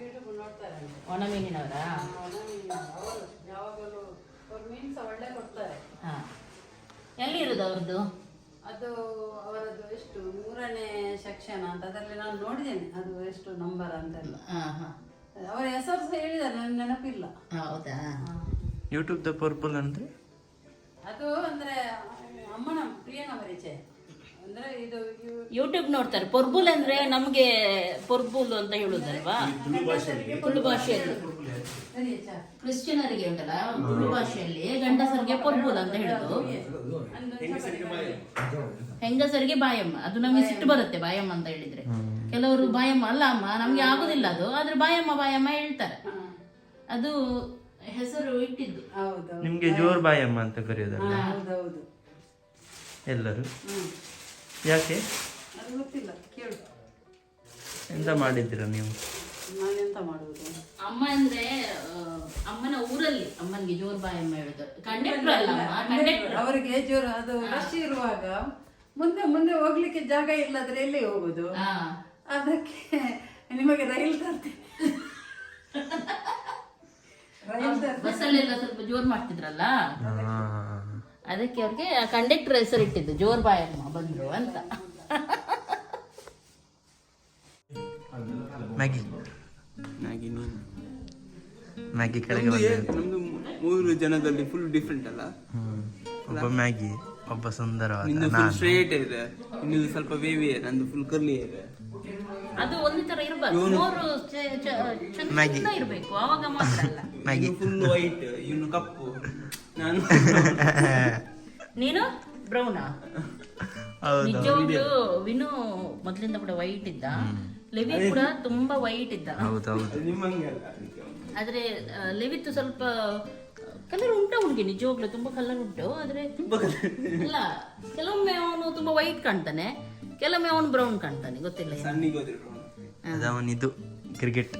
ಯೂಟ್ಯೂಬ್ ನೋಡ್ತಾರೆ. ಒಣ ಮೀನಿನವರಾ? ಅವರು ಯಾವಾಗಲೂ ಅವ್ರ ಮೀನು ಸಹ ಒಳ್ಳೆ ಕೊಡ್ತಾರೆ. ಹಾಂ ಎಲ್ಲಿರೋದು ಅವ್ರದ್ದು? ಅದು ಅವರದ್ದು ಎಷ್ಟು 3ನೇ ಸೆಕ್ಷನ್ ಅಂತ ಅದರಲ್ಲಿ ನಾನು ನೋಡಿದ್ದೇನೆ. ಅದು ಎಷ್ಟು ನಂಬರ್ ಅಂತೆಲ್ಲ ಹಾಂ ಹಾಂ ಅವರ ಹೆಸರು ಸಹ ಹೇಳಿದ್ದಾರೆ, ನನಗೆ ನೆನಪಿಲ್ಲ. ಹೌದಾ? ಯೂಟ್ಯೂಬ್ದ ಪರ್ಪಲ್ ಅಂದರೆ ಅದು ಅಂದ್ರೆ ಅಮ್ಮನ ಪ್ರಿಯನ ಪರಿಚಯ. ಅಂದ್ರೆ ಇದು ಯೂಟ್ಯೂಬ್ ನೋಡ್ತಾರೆ. ಪೊರ್ಬುಲ್ ಅಂದ್ರೆ ನಮಗೆ ಪೊರ್ಬುಲ್ ಅಂತ ಹೇಳುದಲ್ವಾ ತುಳು ಭಾಷೆಯಲ್ಲಿ. ಕ್ರಿಶ್ಚಿಯನರಿಗೆ ಉಂಟಲ್ಲ ತುಳು ಭಾಷೆಯಲ್ಲಿ ಗಂಡಸರಿಗೆ ಪೊರ್ಬುಲ್ ಅಂತ ಹೇಳುದು, ಹೆಂಗಸರಿಗೆ ಬಾಯಮ್ಮ. ಅದು ನಮಗೆ ಸಿಟ್ಟು ಬರುತ್ತೆ ಬಾಯಮ್ಮ ಅಂತ ಹೇಳಿದ್ರೆ. ಕೆಲವರು ಬಾಯಮ್ಮ ಅಲ್ಲ ಅಮ್ಮ ನಮ್ಗೆ ಆಗುದಿಲ್ಲ ಅದು, ಆದ್ರೆ ಬಾಯಮ್ಮ ಬಾಯಮ್ಮ ಹೇಳ್ತಾರೆ. ಅದು ಹೆಸರು ಇಟ್ಟಿದ್ದು. ಹೌದು ನಿಮಗೆ ಜೋರ್ ಬಾಯಮ್ಮ ಅಂತ ಕರೆಯೋದಲ್ಲ ಹೌದೌದು. ಎಲ್ಲರೂ? ಯಾಕೆ? ಅದು ಗೊತ್ತಿಲ್ಲ, ಕೇಳು. ಎಂತ ಮಾಡಿದ್ದೀರಾ ನೀವು? ನಾನೆಂತ ಮಾಡುವುದು? ಅಮ್ಮ ಅಂದ್ರೆ ಅಮ್ಮನ ಊರಲ್ಲಿ ಅಮ್ಮನಿಗೆ ಜೋರ್ ಬಾಯಮ್ಮ ಹೇಳುದು. ಕಂಡಕ್ಟರ್ ಅಲ್ಲ ಅಮ್ಮ, ಕಂಡಕ್ಟರ್. ಅವರಿಗೆ ಜೋರು ಅದು ರಶ್ ಇರುವಾಗ ಮುಂದೆ ಮುಂದೆ ಹೋಗ್ಲಿಕ್ಕೆ ಜಾಗ ಇಲ್ಲದ್ರೆ ಎಲ್ಲಿ ಹೋಗುದು? ಅದಕ್ಕೆ ನಿಮಗೆ ರೈಲ್ ತರ್ತೇನೆ. ಬಸ್ಸಲ್ಲೆಲ್ಲ ಸ್ವಲ್ಪ ಜೋರ್ ಮಾಡ್ತಿದ್ರಲ್ಲ, ಅದಕ್ಕೆ ಅವ್ರಿಗೆ ಕಂಡಕ್ಟರ್ ಹೆಸರಿಟ್ಟಿದ್ದು ಜೋರ್ ಬಾಯಮ್ಮ ಬಂದ್ರು ಅಂತ. ಮ್ಯಾಗಿ ಮ್ಯಾಗಿ ನೀನು ಮ್ಯಾಗಿ ಕೆಳಗೆ ನಮ್ದು 3 ಜನದಲ್ಲಿ ಫುಲ್ ಡಿಫ್ರೆಂಟ್ ಅಲ್ಲ. ಒಬ್ಬ ಮ್ಯಾಗಿ, ಒಬ್ಬ ಸುಂದರವಾದ ನಿಂದು ಫುಲ್ ಸ್ಟ್ರೇಟ್ ಇದೆ, ಇನ್ನೊಂದು ಸ್ವಲ್ಪ ವೇವಿ ಇದೆ, ನಂದು ಫುಲ್ ಕರ್ಲಿ ಇದೆ. ಅದು ಒಂದೇ ತರ ಇರ್ಬೇಕು, ಮೂರು ಚಂದ ಇರ್ಬೇಕು, ಅವಾಗ ಮಾತ್ರ ಅಲ್ಲ. ಮ್ಯಾಗಿ ಫುಲ್ ವೈಟ್, ಇವನು ಕಪ್ಪು, ನಾನು ನೀನು ಬ್ರೌನಾ? ನಿಜವಾಗ್ಲೂ ವಿನು ಮೊದ್ಲಿಂದ ಕೂಡ ವೈಟ್ ಇದ್ದ, ಲೆವಿ ಕೂಡ ತುಂಬಾ ವೈಟ್ ಇದ್ದ. ಹೌದೌದು. ನಿಮ್ಮಂಗೆ ಅಲ್ಲ. ಆದ್ರೆ ಲೆವಿತ್ತು ಸ್ವಲ್ಪ ಕಲರ್ ಉಂಟು ಅವನಿಗೆ, ನಿಜವಾಗ್ಲೂ ತುಂಬಾ ಕಲರ್ ಉಂಟು. ಆದ್ರೆ ಅಲ್ಲ, ಕೆಲವೊಮ್ಮೆ ಅವನು ತುಂಬಾ ವೈಟ್ ಕಾಣ್ತಾನೆ, ಕೆಲವೊಮ್ಮೆ ಅವನು ಬ್ರೌನ್ ಕಾಣ್ತಾನೆ, ಗೊತ್ತಿಲ್ಲ ಏನು. ಸಣ್ಣಿಗೆ ಹೋದ್ರೆ ಅದವನಿದು ಕ್ರಿಕೆಟ್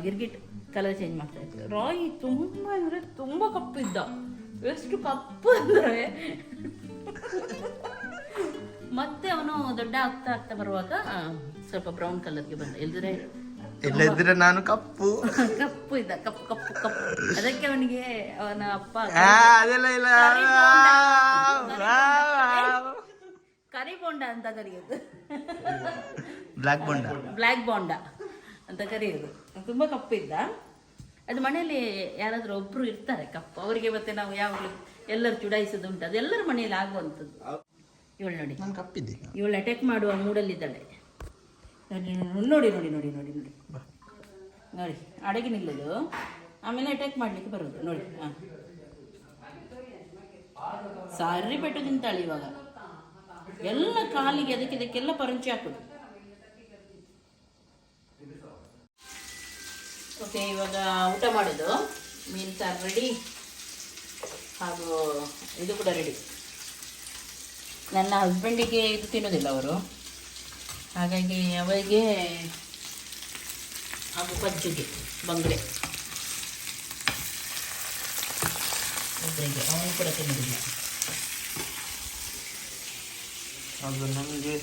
ಗಿರ್ಗಿಟ್ ಕಲರ್ ಚೇಂಜ್ ಮಾಡ್ತಾ ಇತ್ತು. ರಾಯ್ ತುಂಬಾ ಅಂದ್ರೆ ತುಂಬಾ ಕಪ್ಪು ಇದ್ದ, ಎಷ್ಟು ಕಪ್ಪು ಅಂದ್ರೆ ಮತ್ತೆ ಅವನು ದೊಡ್ಡ ಆಗ್ತಾ ಆಗ್ತಾ ಬರುವಾಗ ಸ್ವಲ್ಪ ಬ್ರೌನ್ ಕಲರ್ಗೆ ಬಂದ. ಇಲ್ಲದಿದ್ರೆ ನಾನು ಕಪ್ಪು ಕಪ್ಪು ಇದ್ದ, ಕಪ್ಪು ಕಪ್ಪು ಕಪ್ಪು. ಅದಕ್ಕೆ ಅವನಿಗೆ ಅವನ ಅಪ್ಪ ಅದೆಲ್ಲ ಇಲ್ಲ ಕರಿ ಬೋಂಡ ಅಂತ ಕರೆಯೋದು, ಬ್ಲಾಕ್ ಬೋಂಡ, ಬ್ಲ್ಯಾಕ್ ಬೋಂಡ ಅಂತ ಕರೆಯೋದು. ತುಂಬಾ ಕಪ್ಪು ಇದ್ದ. ಅದು ಮನೆಯಲ್ಲಿ ಯಾರಾದ್ರೂ ಒಬ್ರು ಇರ್ತಾರೆ ಕಪ್ಪು, ಅವರಿಗೆ ಮತ್ತೆ ನಾವು ಯಾವಾಗಲೂ ಎಲ್ಲರೂ ಚುಡಾಯಿಸೋದು ಉಂಟು, ಅದು ಎಲ್ಲರ ಮನೆಯಲ್ಲಿ ಆಗುವಂಥದ್ದು. ಇವಳು ನೋಡಿ, ನಾನು ಕಪ್ಪಿದ್ದೆ, ಇವಳು ಅಟ್ಯಾಕ್ ಮಾಡುವ ಮೂಡಲ್ಲಿದ್ದಾಳೆ. ನೋಡಿ ನೋಡಿ ನೋಡಿ ನೋಡಿ ನೋಡಿ ನೋಡಿ ನೋಡಿ, ಅಡಗಿ ನಿಲ್ಲೋದು, ಆಮೇಲೆ ಅಟ್ಯಾಕ್ ಮಾಡ್ಲಿಕ್ಕೆ ಬರೋದು ನೋಡಿ. ಸಾರಿ ಪೆಟ್ಟು ತಿಂತಾಳೆ ಇವಾಗ, ಎಲ್ಲ ಕಾಲಿಗೆ ಅದಕ್ಕೆ ಇದಕ್ಕೆಲ್ಲ ಪರಂಚಿ ಹಾಕೋದು. ಓಕೆ, ಇವಾಗ ಊಟ ಮಾಡೋದು. ಮೀನು ಸಾರು ರೆಡಿ, ಹಾಗೂ ಇದು ಕೂಡ ರೆಡಿ. ನನ್ನ ಹಸ್ಬೆಂಡಿಗೆ ಇದು ತಿನ್ನೋದಿಲ್ಲ ಅವರು, ಹಾಗಾಗಿ ಅವರಿಗೆ ಹಾಗೂ ಪಜ್ಜಿಗೆ ಬಂಗಡೆ ಒಬ್ಬರಿಗೆ, ಅವನು ಕೂಡ ತಿನ್ನೋದಿಲ್ಲ. ಅದು ನಮಗೆ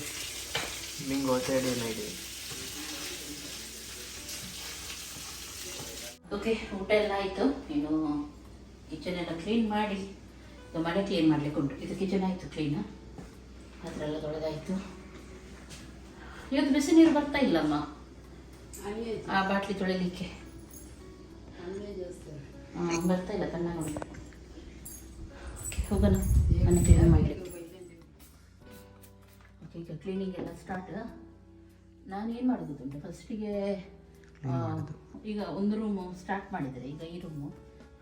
ಬಿಂಗೋ ತೇಡಿಲ್ಲ ಇದೆ. ಓಕೆ, ಊಟ ಎಲ್ಲ ಆಯಿತು. ಇನ್ನು ಕಿಚನ್ ಎಲ್ಲ ಕ್ಲೀನ್ ಮಾಡಿ, ಇದು ಮನೆ ಕ್ಲೀನ್ ಮಾಡಲಿಕ್ಕೆ ಉಂಟು. ಇದು ಕಿಚನ್ ಆಯಿತು ಕ್ಲೀನ್, ಹತ್ರ ಎಲ್ಲ ತೊಳೆದಾಯಿತು. ಇವತ್ತು ಬಿಸಿ ನೀರು ಬರ್ತಾ ಇಲ್ಲಮ್ಮ ಆ ಬಾಟ್ಲಿ ತೊಳಿಲಿಕ್ಕೆ, ಬರ್ತಾ ಇಲ್ಲ, ತಣ್ಣ ನೋಡಿ. ಓಕೆ, ಹೋಗೋಣ ಮನೆ ಕ್ಲೀನ್ ಮಾಡಲಿಕ್ಕೆ. ಓಕೆ, ಈಗ ಕ್ಲೀನಿಂಗ್ ಎಲ್ಲ ಸ್ಟಾರ್ಟ್. ನಾನೇನು ಮಾಡೋದು ಗೊತ್ತುಂಟು, ಫಸ್ಟಿಗೆ ಈಗ ಒಂದು ರೂಮು ಸ್ಟಾರ್ಟ್ ಮಾಡಿದರೆ, ಈಗ ಈ ರೂಮು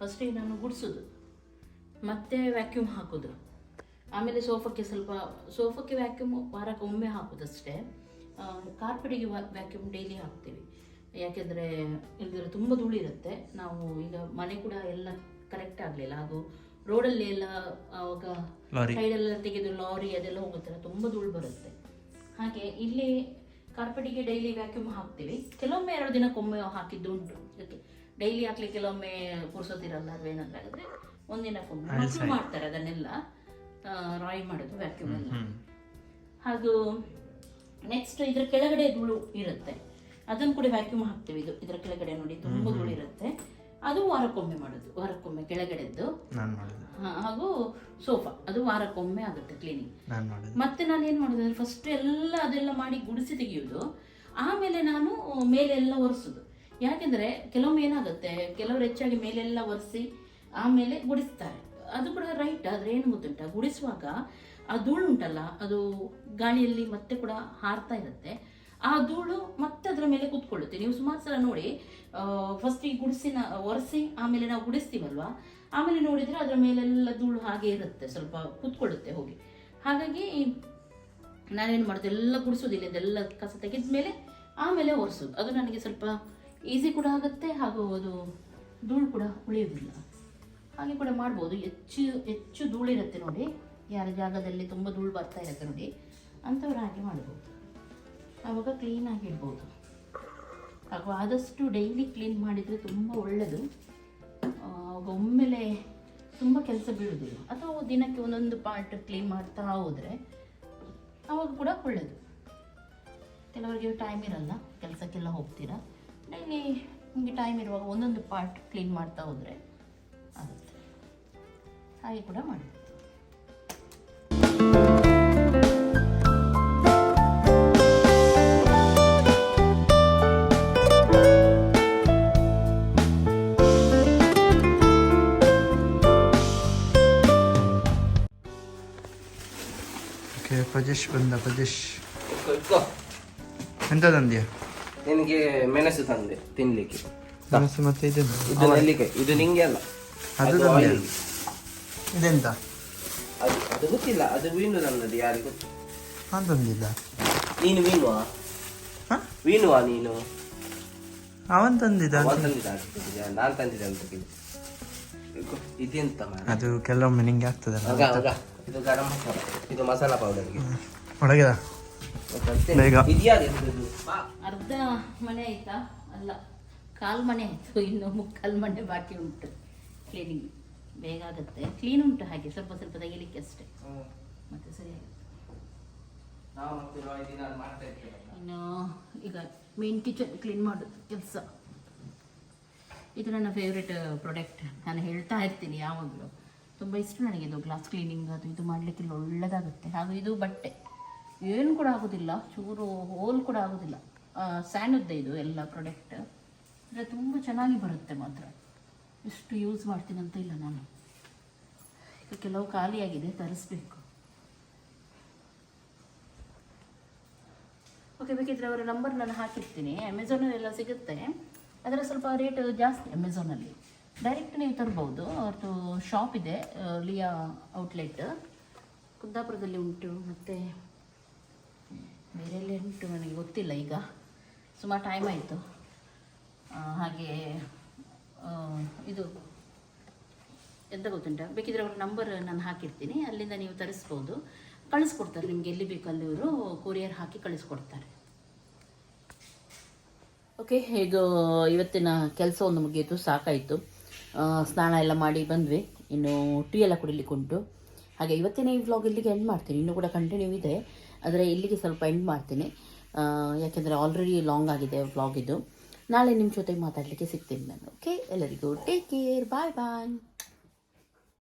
ಫಸ್ಟಿಗೆ ನಾನು ಗುಡಿಸೋದು, ಮತ್ತೆ ವ್ಯಾಕ್ಯೂಮ್ ಹಾಕೋದು, ಆಮೇಲೆ ಸೋಫಾಕ್ಕೆ ವ್ಯಾಕ್ಯೂಮ್ ವಾರಕ್ಕೆ ಒಮ್ಮೆ ಹಾಕೋದಷ್ಟೇ. ಕಾರ್ಪೆಟಿಗೆ ವ್ಯಾಕ್ಯೂಮ್ ಡೈಲಿ ಹಾಕ್ತೀವಿ, ಯಾಕೆಂದರೆ ಇಲ್ಲದಿದ್ರೆ ತುಂಬ ಧೂಳಿರುತ್ತೆ. ನಾವು ಈಗ ಮನೆ ಕೂಡ ಎಲ್ಲ ಕರೆಕ್ಟ್ ಆಗಲಿಲ್ಲ, ಹಾಗೂ ರೋಡಲ್ಲಿ ಎಲ್ಲ ಅವಾಗ ಲಾರಿ. ಸೈಡೆಲ್ಲ ತೆಗೆದು ಲಾರಿ ಅದೆಲ್ಲ ಹೋಗುತ್ತಲ್ಲ ತುಂಬ ಧೂಳು ಬರುತ್ತೆ. ಹಾಗೆ ಇಲ್ಲಿ ಕಾರ್ಪೆಟಿಗೆ ಡೈಲಿ ವ್ಯಾಕ್ಯೂಮ್ ಹಾಕ್ತೀವಿ. ಕೆಲವೊಮ್ಮೆ 2 ದಿನಕ್ಕೊಮ್ಮೆ ಹಾಕಿದ್ದು ಉಂಟು. ಡೈಲಿ ಹಾಕ್ಲಿಕ್ಕೆ ಕೆಲವೊಮ್ಮೆ ಪುರ್ಸೋತಿರಲ್ಲ ಅದು ಏನಾದ್ರೆ ಆಗಿದ್ರೆ ಒಂದಿನಕ್ಕೊಮ್ಮೆ ಮಕ್ಕಳು ಮಾಡ್ತಾರೆ ಅದನ್ನೆಲ್ಲ ರಾಯ್ ಮಾಡೋದು ವ್ಯಾಕ್ಯೂಮ್ ಎಲ್ಲ. ಹಾಗೂ ನೆಕ್ಸ್ಟ್ ಇದ್ರ ಕೆಳಗಡೆ ಧೂಳು ಇರುತ್ತೆ, ಅದನ್ನು ಕೂಡ ವ್ಯಾಕ್ಯೂಮ್ ಹಾಕ್ತೀವಿ. ಇದರ ಕೆಳಗಡೆ ನೋಡಿ ತುಂಬ ಧೂಳು ಇರುತ್ತೆ, ಅದು ವಾರಕ್ಕೊಮ್ಮೆ ಮಾಡೋದು. ವಾರಕ್ಕೊಮ್ಮೆ ಕೆಳಗಡೆದ್ದು ಹಾಗೂ ಸೋಫಾ ಅದು ವಾರಕ್ಕೊಮ್ಮೆ ಆಗುತ್ತೆ ಕ್ಲೀನಿಂಗ್. ಮತ್ತೆ ನಾನು ಏನು ಮಾಡೋದು ಅಂದರೆ ಫಸ್ಟ್ ಎಲ್ಲ ಅದೆಲ್ಲ ಮಾಡಿ ಗುಡಿಸಿ ತೆಗೆಯೋದು, ಆಮೇಲೆ ನಾನು ಮೇಲೆಲ್ಲ ಒರೆಸೋದು. ಯಾಕೆಂದರೆ ಕೆಲವೊಮ್ಮೆ ಏನಾಗುತ್ತೆ, ಕೆಲವರು ಹೆಚ್ಚಾಗಿ ಮೇಲೆಲ್ಲ ಒರೆಸಿ ಆಮೇಲೆ ಗುಡಿಸ್ತಾರೆ, ಅದು ಕೂಡ ರೈಟ್. ಆದರೆ ಏನು ಗೊತ್ತುಂಟ, ಗುಡಿಸುವಾಗ ಆ ಧೂಳು ಉಂಟಲ್ಲ ಅದು ಗಾಳಿಯಲ್ಲಿ ಮತ್ತೆ ಕೂಡ ಹಾರ್ತಾ ಇರುತ್ತೆ, ಆ ಧೂಳು ಮತ್ತೆ ಅದರ ಮೇಲೆ ಕೂತ್ಕೊಳ್ಳುತ್ತೆ. ನೀವು ಸುಮಾರು ಸಲ ನೋಡಿ, ಫಸ್ಟ್ ಈ ಗುಡಿಸಿನ ಒರೆಸಿ ಆಮೇಲೆ ನಾವು ಗುಡಿಸ್ತೀವಲ್ವ, ಆಮೇಲೆ ನೋಡಿದರೆ ಅದರ ಮೇಲೆಲ್ಲ ಧೂಳು ಹಾಗೆ ಇರುತ್ತೆ, ಸ್ವಲ್ಪ ಕೂತ್ಕೊಳ್ಳುತ್ತೆ ಹೋಗಿ. ಹಾಗಾಗಿ ನಾನೇನು ಮಾಡೋದು, ಎಲ್ಲ ಗುಡಿಸೋದಿಲ್ಲ, ಇದೆಲ್ಲ ಕಸ ತೆಗೆದ ಮೇಲೆ ಆಮೇಲೆ ಒರೆಸೋದು. ಅದು ನನಗೆ ಸ್ವಲ್ಪ ಈಸಿ ಕೂಡ ಆಗುತ್ತೆ, ಹಾಗೂ ಅದು ಧೂಳು ಕೂಡ ಉಳಿಯೋದಿಲ್ಲ. ಹಾಗೆ ಕೂಡ ಮಾಡ್ಬೋದು. ಹೆಚ್ಚು ಧೂಳಿರುತ್ತೆ ನೋಡಿ, ಯಾರ ಜಾಗದಲ್ಲಿ ತುಂಬ ಧೂಳು ಬರ್ತಾ ಇರುತ್ತೆ ನೋಡಿ, ಅಂಥವ್ರು ಹಾಗೆ ಮಾಡ್ಬೋದು. ಆವಾಗ ಕ್ಲೀನಾಗಿ ಇಡ್ಬೋದು. ಹಾಗೂ ಆದಷ್ಟು ಡೈಲಿ ಕ್ಲೀನ್ ಮಾಡಿದರೆ ತುಂಬ ಒಳ್ಳೆಯದು. ಆವಾಗ ಒಮ್ಮೆಲೆ ತುಂಬ ಕೆಲಸ ಬೀಳೋದಿಲ್ಲ. ಅಥವಾ ದಿನಕ್ಕೆ ಒಂದೊಂದು ಪಾರ್ಟ್ ಕ್ಲೀನ್ ಮಾಡ್ತಾ ಹೋದರೆ ಆವಾಗ ಕೂಡ ಒಳ್ಳೆಯದು. ಕೆಲವರಿಗೆ ಟೈಮ್ ಇರಲ್ಲ, ಕೆಲಸಕ್ಕೆಲ್ಲ ಹೋಗ್ತೀರಾ, ಡೈಲಿ ನಿಮಗೆ ಟೈಮ್ ಇರುವಾಗ ಒಂದೊಂದು ಪಾರ್ಟ್ ಕ್ಲೀನ್ ಮಾಡ್ತಾ ಹೋದರೆ ಆಗುತ್ತೆ. ಹಾಗೆ ಕೂಡ ಮಾಡಿ. ಪ್ರಜೇಶ್ ಬಂದ. ಪ್ರಜೇಶ್ ಇಟ್ಕೋ. ಎಂತ ತಂದ್ಯಾ? ನಿನಗೆ ಮೆಣಸು ತಂದೆ ತಿನ್ಲಿಕ್ಕೆ. ಮೆಣಸು ಮತ್ತೆ ಇದು ನೆಲ್ಲಿಕಾಯಿ, ಇದು ನಿಂಗೆ ಅಲ್ಲ, ಅದು ಅದು ತಂದ್ಯಾ? oil ಗೆ. ಇದೆಂತ? ಅದು ಗೊತ್ತಿಲ್ಲ, ಅದು ವೀಣು ತಂದದ್ದು, ಯಾರಿಗೆ ಗೊತ್ತು. ನಾನು ತಂದಿಲ್ಲ. ನೀನು ವೀಣುವಾ? ಹ? ವೀಣುವಾ ನೀನು? ಅವನ್ ತಂದಿದ್ದ. ಅವನು ತಂದಿದ್ದ ಹಾಕಿದ್ದೆ, ನಾನು ತಂದಿದ್ದೆ ಅಂತ ಕೇಳಿ. ಇದೆಂತ ಮಾರ್ರೆ? ಅದು ಕೆಲವೊಮ್ಮೆ ನಿಂಗೆ ಆಗ್ತದಲ್ಲ. ಇದು ಗರಂ ಮಸಾಲ, ಇದು ಮಸಾಲ ಪೌಡರ್ಗೆ. ಒಳಗೆ ಬೇಗ. ಅರ್ಧ ಮನೆ ಆಯ್ತಾ? ಅಲ್ಲ, 1/4 ಮನೆ ಆಯಿತು, ಇನ್ನು 3/4 ಮನೆ ಬಾಕಿ ಉಂಟು ಕ್ಲೀನಿಂಗ್. ಬೇಗ ಆಗುತ್ತೆ, ಕ್ಲೀನ್ ಉಂಟು, ಹಾಗೆ ಸ್ವಲ್ಪ ಸ್ವಲ್ಪ ತೆಗಿಲಿಕ್ಕೆ ಅಷ್ಟೇ, ಮತ್ತೆ ಸರಿ ಆಗುತ್ತೆ. ಇನ್ನು ಈಗ ಮೇನ್ ಕಿಚನ್ ಕ್ಲೀನ್ ಮಾಡೋದು ಕೆಲಸ. ಇದು ನನ್ನ ಫೇವ್ರೆಟ್ ಪ್ರಾಡಕ್ಟ್, ನಾನು ಹೇಳ್ತಾ ಇರ್ತೀನಿ ಯಾವಾಗಲೂ. ತುಂಬ ಇಷ್ಟ ನನಗೆ ಇದು ಗ್ಲಾಸ್ ಕ್ಲೀನಿಂಗ್, ಅದು ಇದು ಮಾಡಲಿಕ್ಕೆ ಒಳ್ಳೆಯದಾಗುತ್ತೆ. ಹಾಗೂ ಇದು ಬಟ್ಟೆ ಏನು ಕೂಡ ಆಗೋದಿಲ್ಲ, ಚೂರು ಹೋಲ್ ಕೂಡ ಆಗೋದಿಲ್ಲ. ಸ್ಯಾನದ್ದೇ ಇದು ಎಲ್ಲ ಪ್ರಾಡಕ್ಟ್, ಅಂದರೆ ತುಂಬ ಚೆನ್ನಾಗಿ ಬರುತ್ತೆ ಮಾತ್ರ. ಎಷ್ಟು ಯೂಸ್ ಮಾಡ್ತೀನಿ ಅಂತ ಇಲ್ಲ ನಾನು. ಈಗ ಕೆಲವು ಖಾಲಿಯಾಗಿದೆ, ತರಿಸ್ಬೇಕು. ಓಕೆ, ಬೇಕಿದ್ರೆ ಅವರ ನಂಬರ್ ನಾನು ಹಾಕಿರ್ತೀನಿ. ಅಮೆಝಾನಲ್ಲೆಲ್ಲ ಸಿಗುತ್ತೆ, ಅದರ ಸ್ವಲ್ಪ ರೇಟ್ ಜಾಸ್ತಿ. ಅಮೆಝಾನಲ್ಲಿ ಡೈರೆಕ್ಟ್ ನೀವು ತರ್ಬೋದು. ಅವ್ರದ್ದು ಶಾಪ್ ಇದೆ, ಲಿಯಾ ಔಟ್ಲೆಟ್ ಕುಂದಾಪುರದಲ್ಲಿ ಉಂಟು, ಮತ್ತು ಬೇರೆಲ್ಲೇ ಉಂಟು ನನಗೆ ಗೊತ್ತಿಲ್ಲ. ಈಗ ಸುಮಾರು ಟೈಮ್ ಆಯಿತು. ಹಾಗೆ ಇದು ಎಂತ ಗೊತ್ತುಂಟ, ಬೇಕಿದ್ರೆ ಅವ್ರ ನಂಬರ್ ನಾನು ಹಾಕಿರ್ತೀನಿ, ಅಲ್ಲಿಂದ ನೀವು ತರಿಸ್ಬೋದು. ಕಳಿಸ್ಕೊಡ್ತಾರೆ ನಿಮಗೆ, ಎಲ್ಲಿ ಬೇಕು ಅಲ್ಲಿ ಅವರು ಕೊರಿಯರ್ ಹಾಕಿ ಕಳಿಸ್ಕೊಡ್ತಾರೆ. ಓಕೆ, ಇದು ಇವತ್ತಿನ ಕೆಲಸ ಒಂದು ಮುಗಿಯಿತು, ಸಾಕಾಯಿತು. ಸ್ನಾನ ಎಲ್ಲ ಮಾಡಿ ಬಂದ್ವಿ, ಇನ್ನು ಟೀ ಎಲ್ಲ ಕುಡಿಲಿಕ್ಕೆ ಉಂಟು. ಹಾಗೆ ಇವತ್ತಿನ ಈ ವ್ಲಾಗ್ ಇಲ್ಲಿಗೆ ಎಂಡ್ ಮಾಡ್ತೀನಿ. ಇನ್ನೂ ಕೂಡ ಕಂಟಿನ್ಯೂ ಇದೆ, ಆದರೆ ಇಲ್ಲಿಗೆ ಸ್ವಲ್ಪ ಎಂಡ್ ಮಾಡ್ತೀನಿ. ಯಾಕೆಂದರೆ ಆಲ್ರೆಡಿ ಲಾಂಗ್ ಆಗಿದೆ ವ್ಲಾಗ್ ಇದು. ನಾಳೆ ನಿಮ್ಮ ಜೊತೆ ಮಾತಾಡಲಿಕ್ಕೆ ಸಿಗ್ತೀನಿ ನಾನು. ಓಕೆ, ಎಲ್ಲರಿಗೂ ಟೇಕ್ ಕೇರ್, ಬಾಯ್ ಬಾಯ್.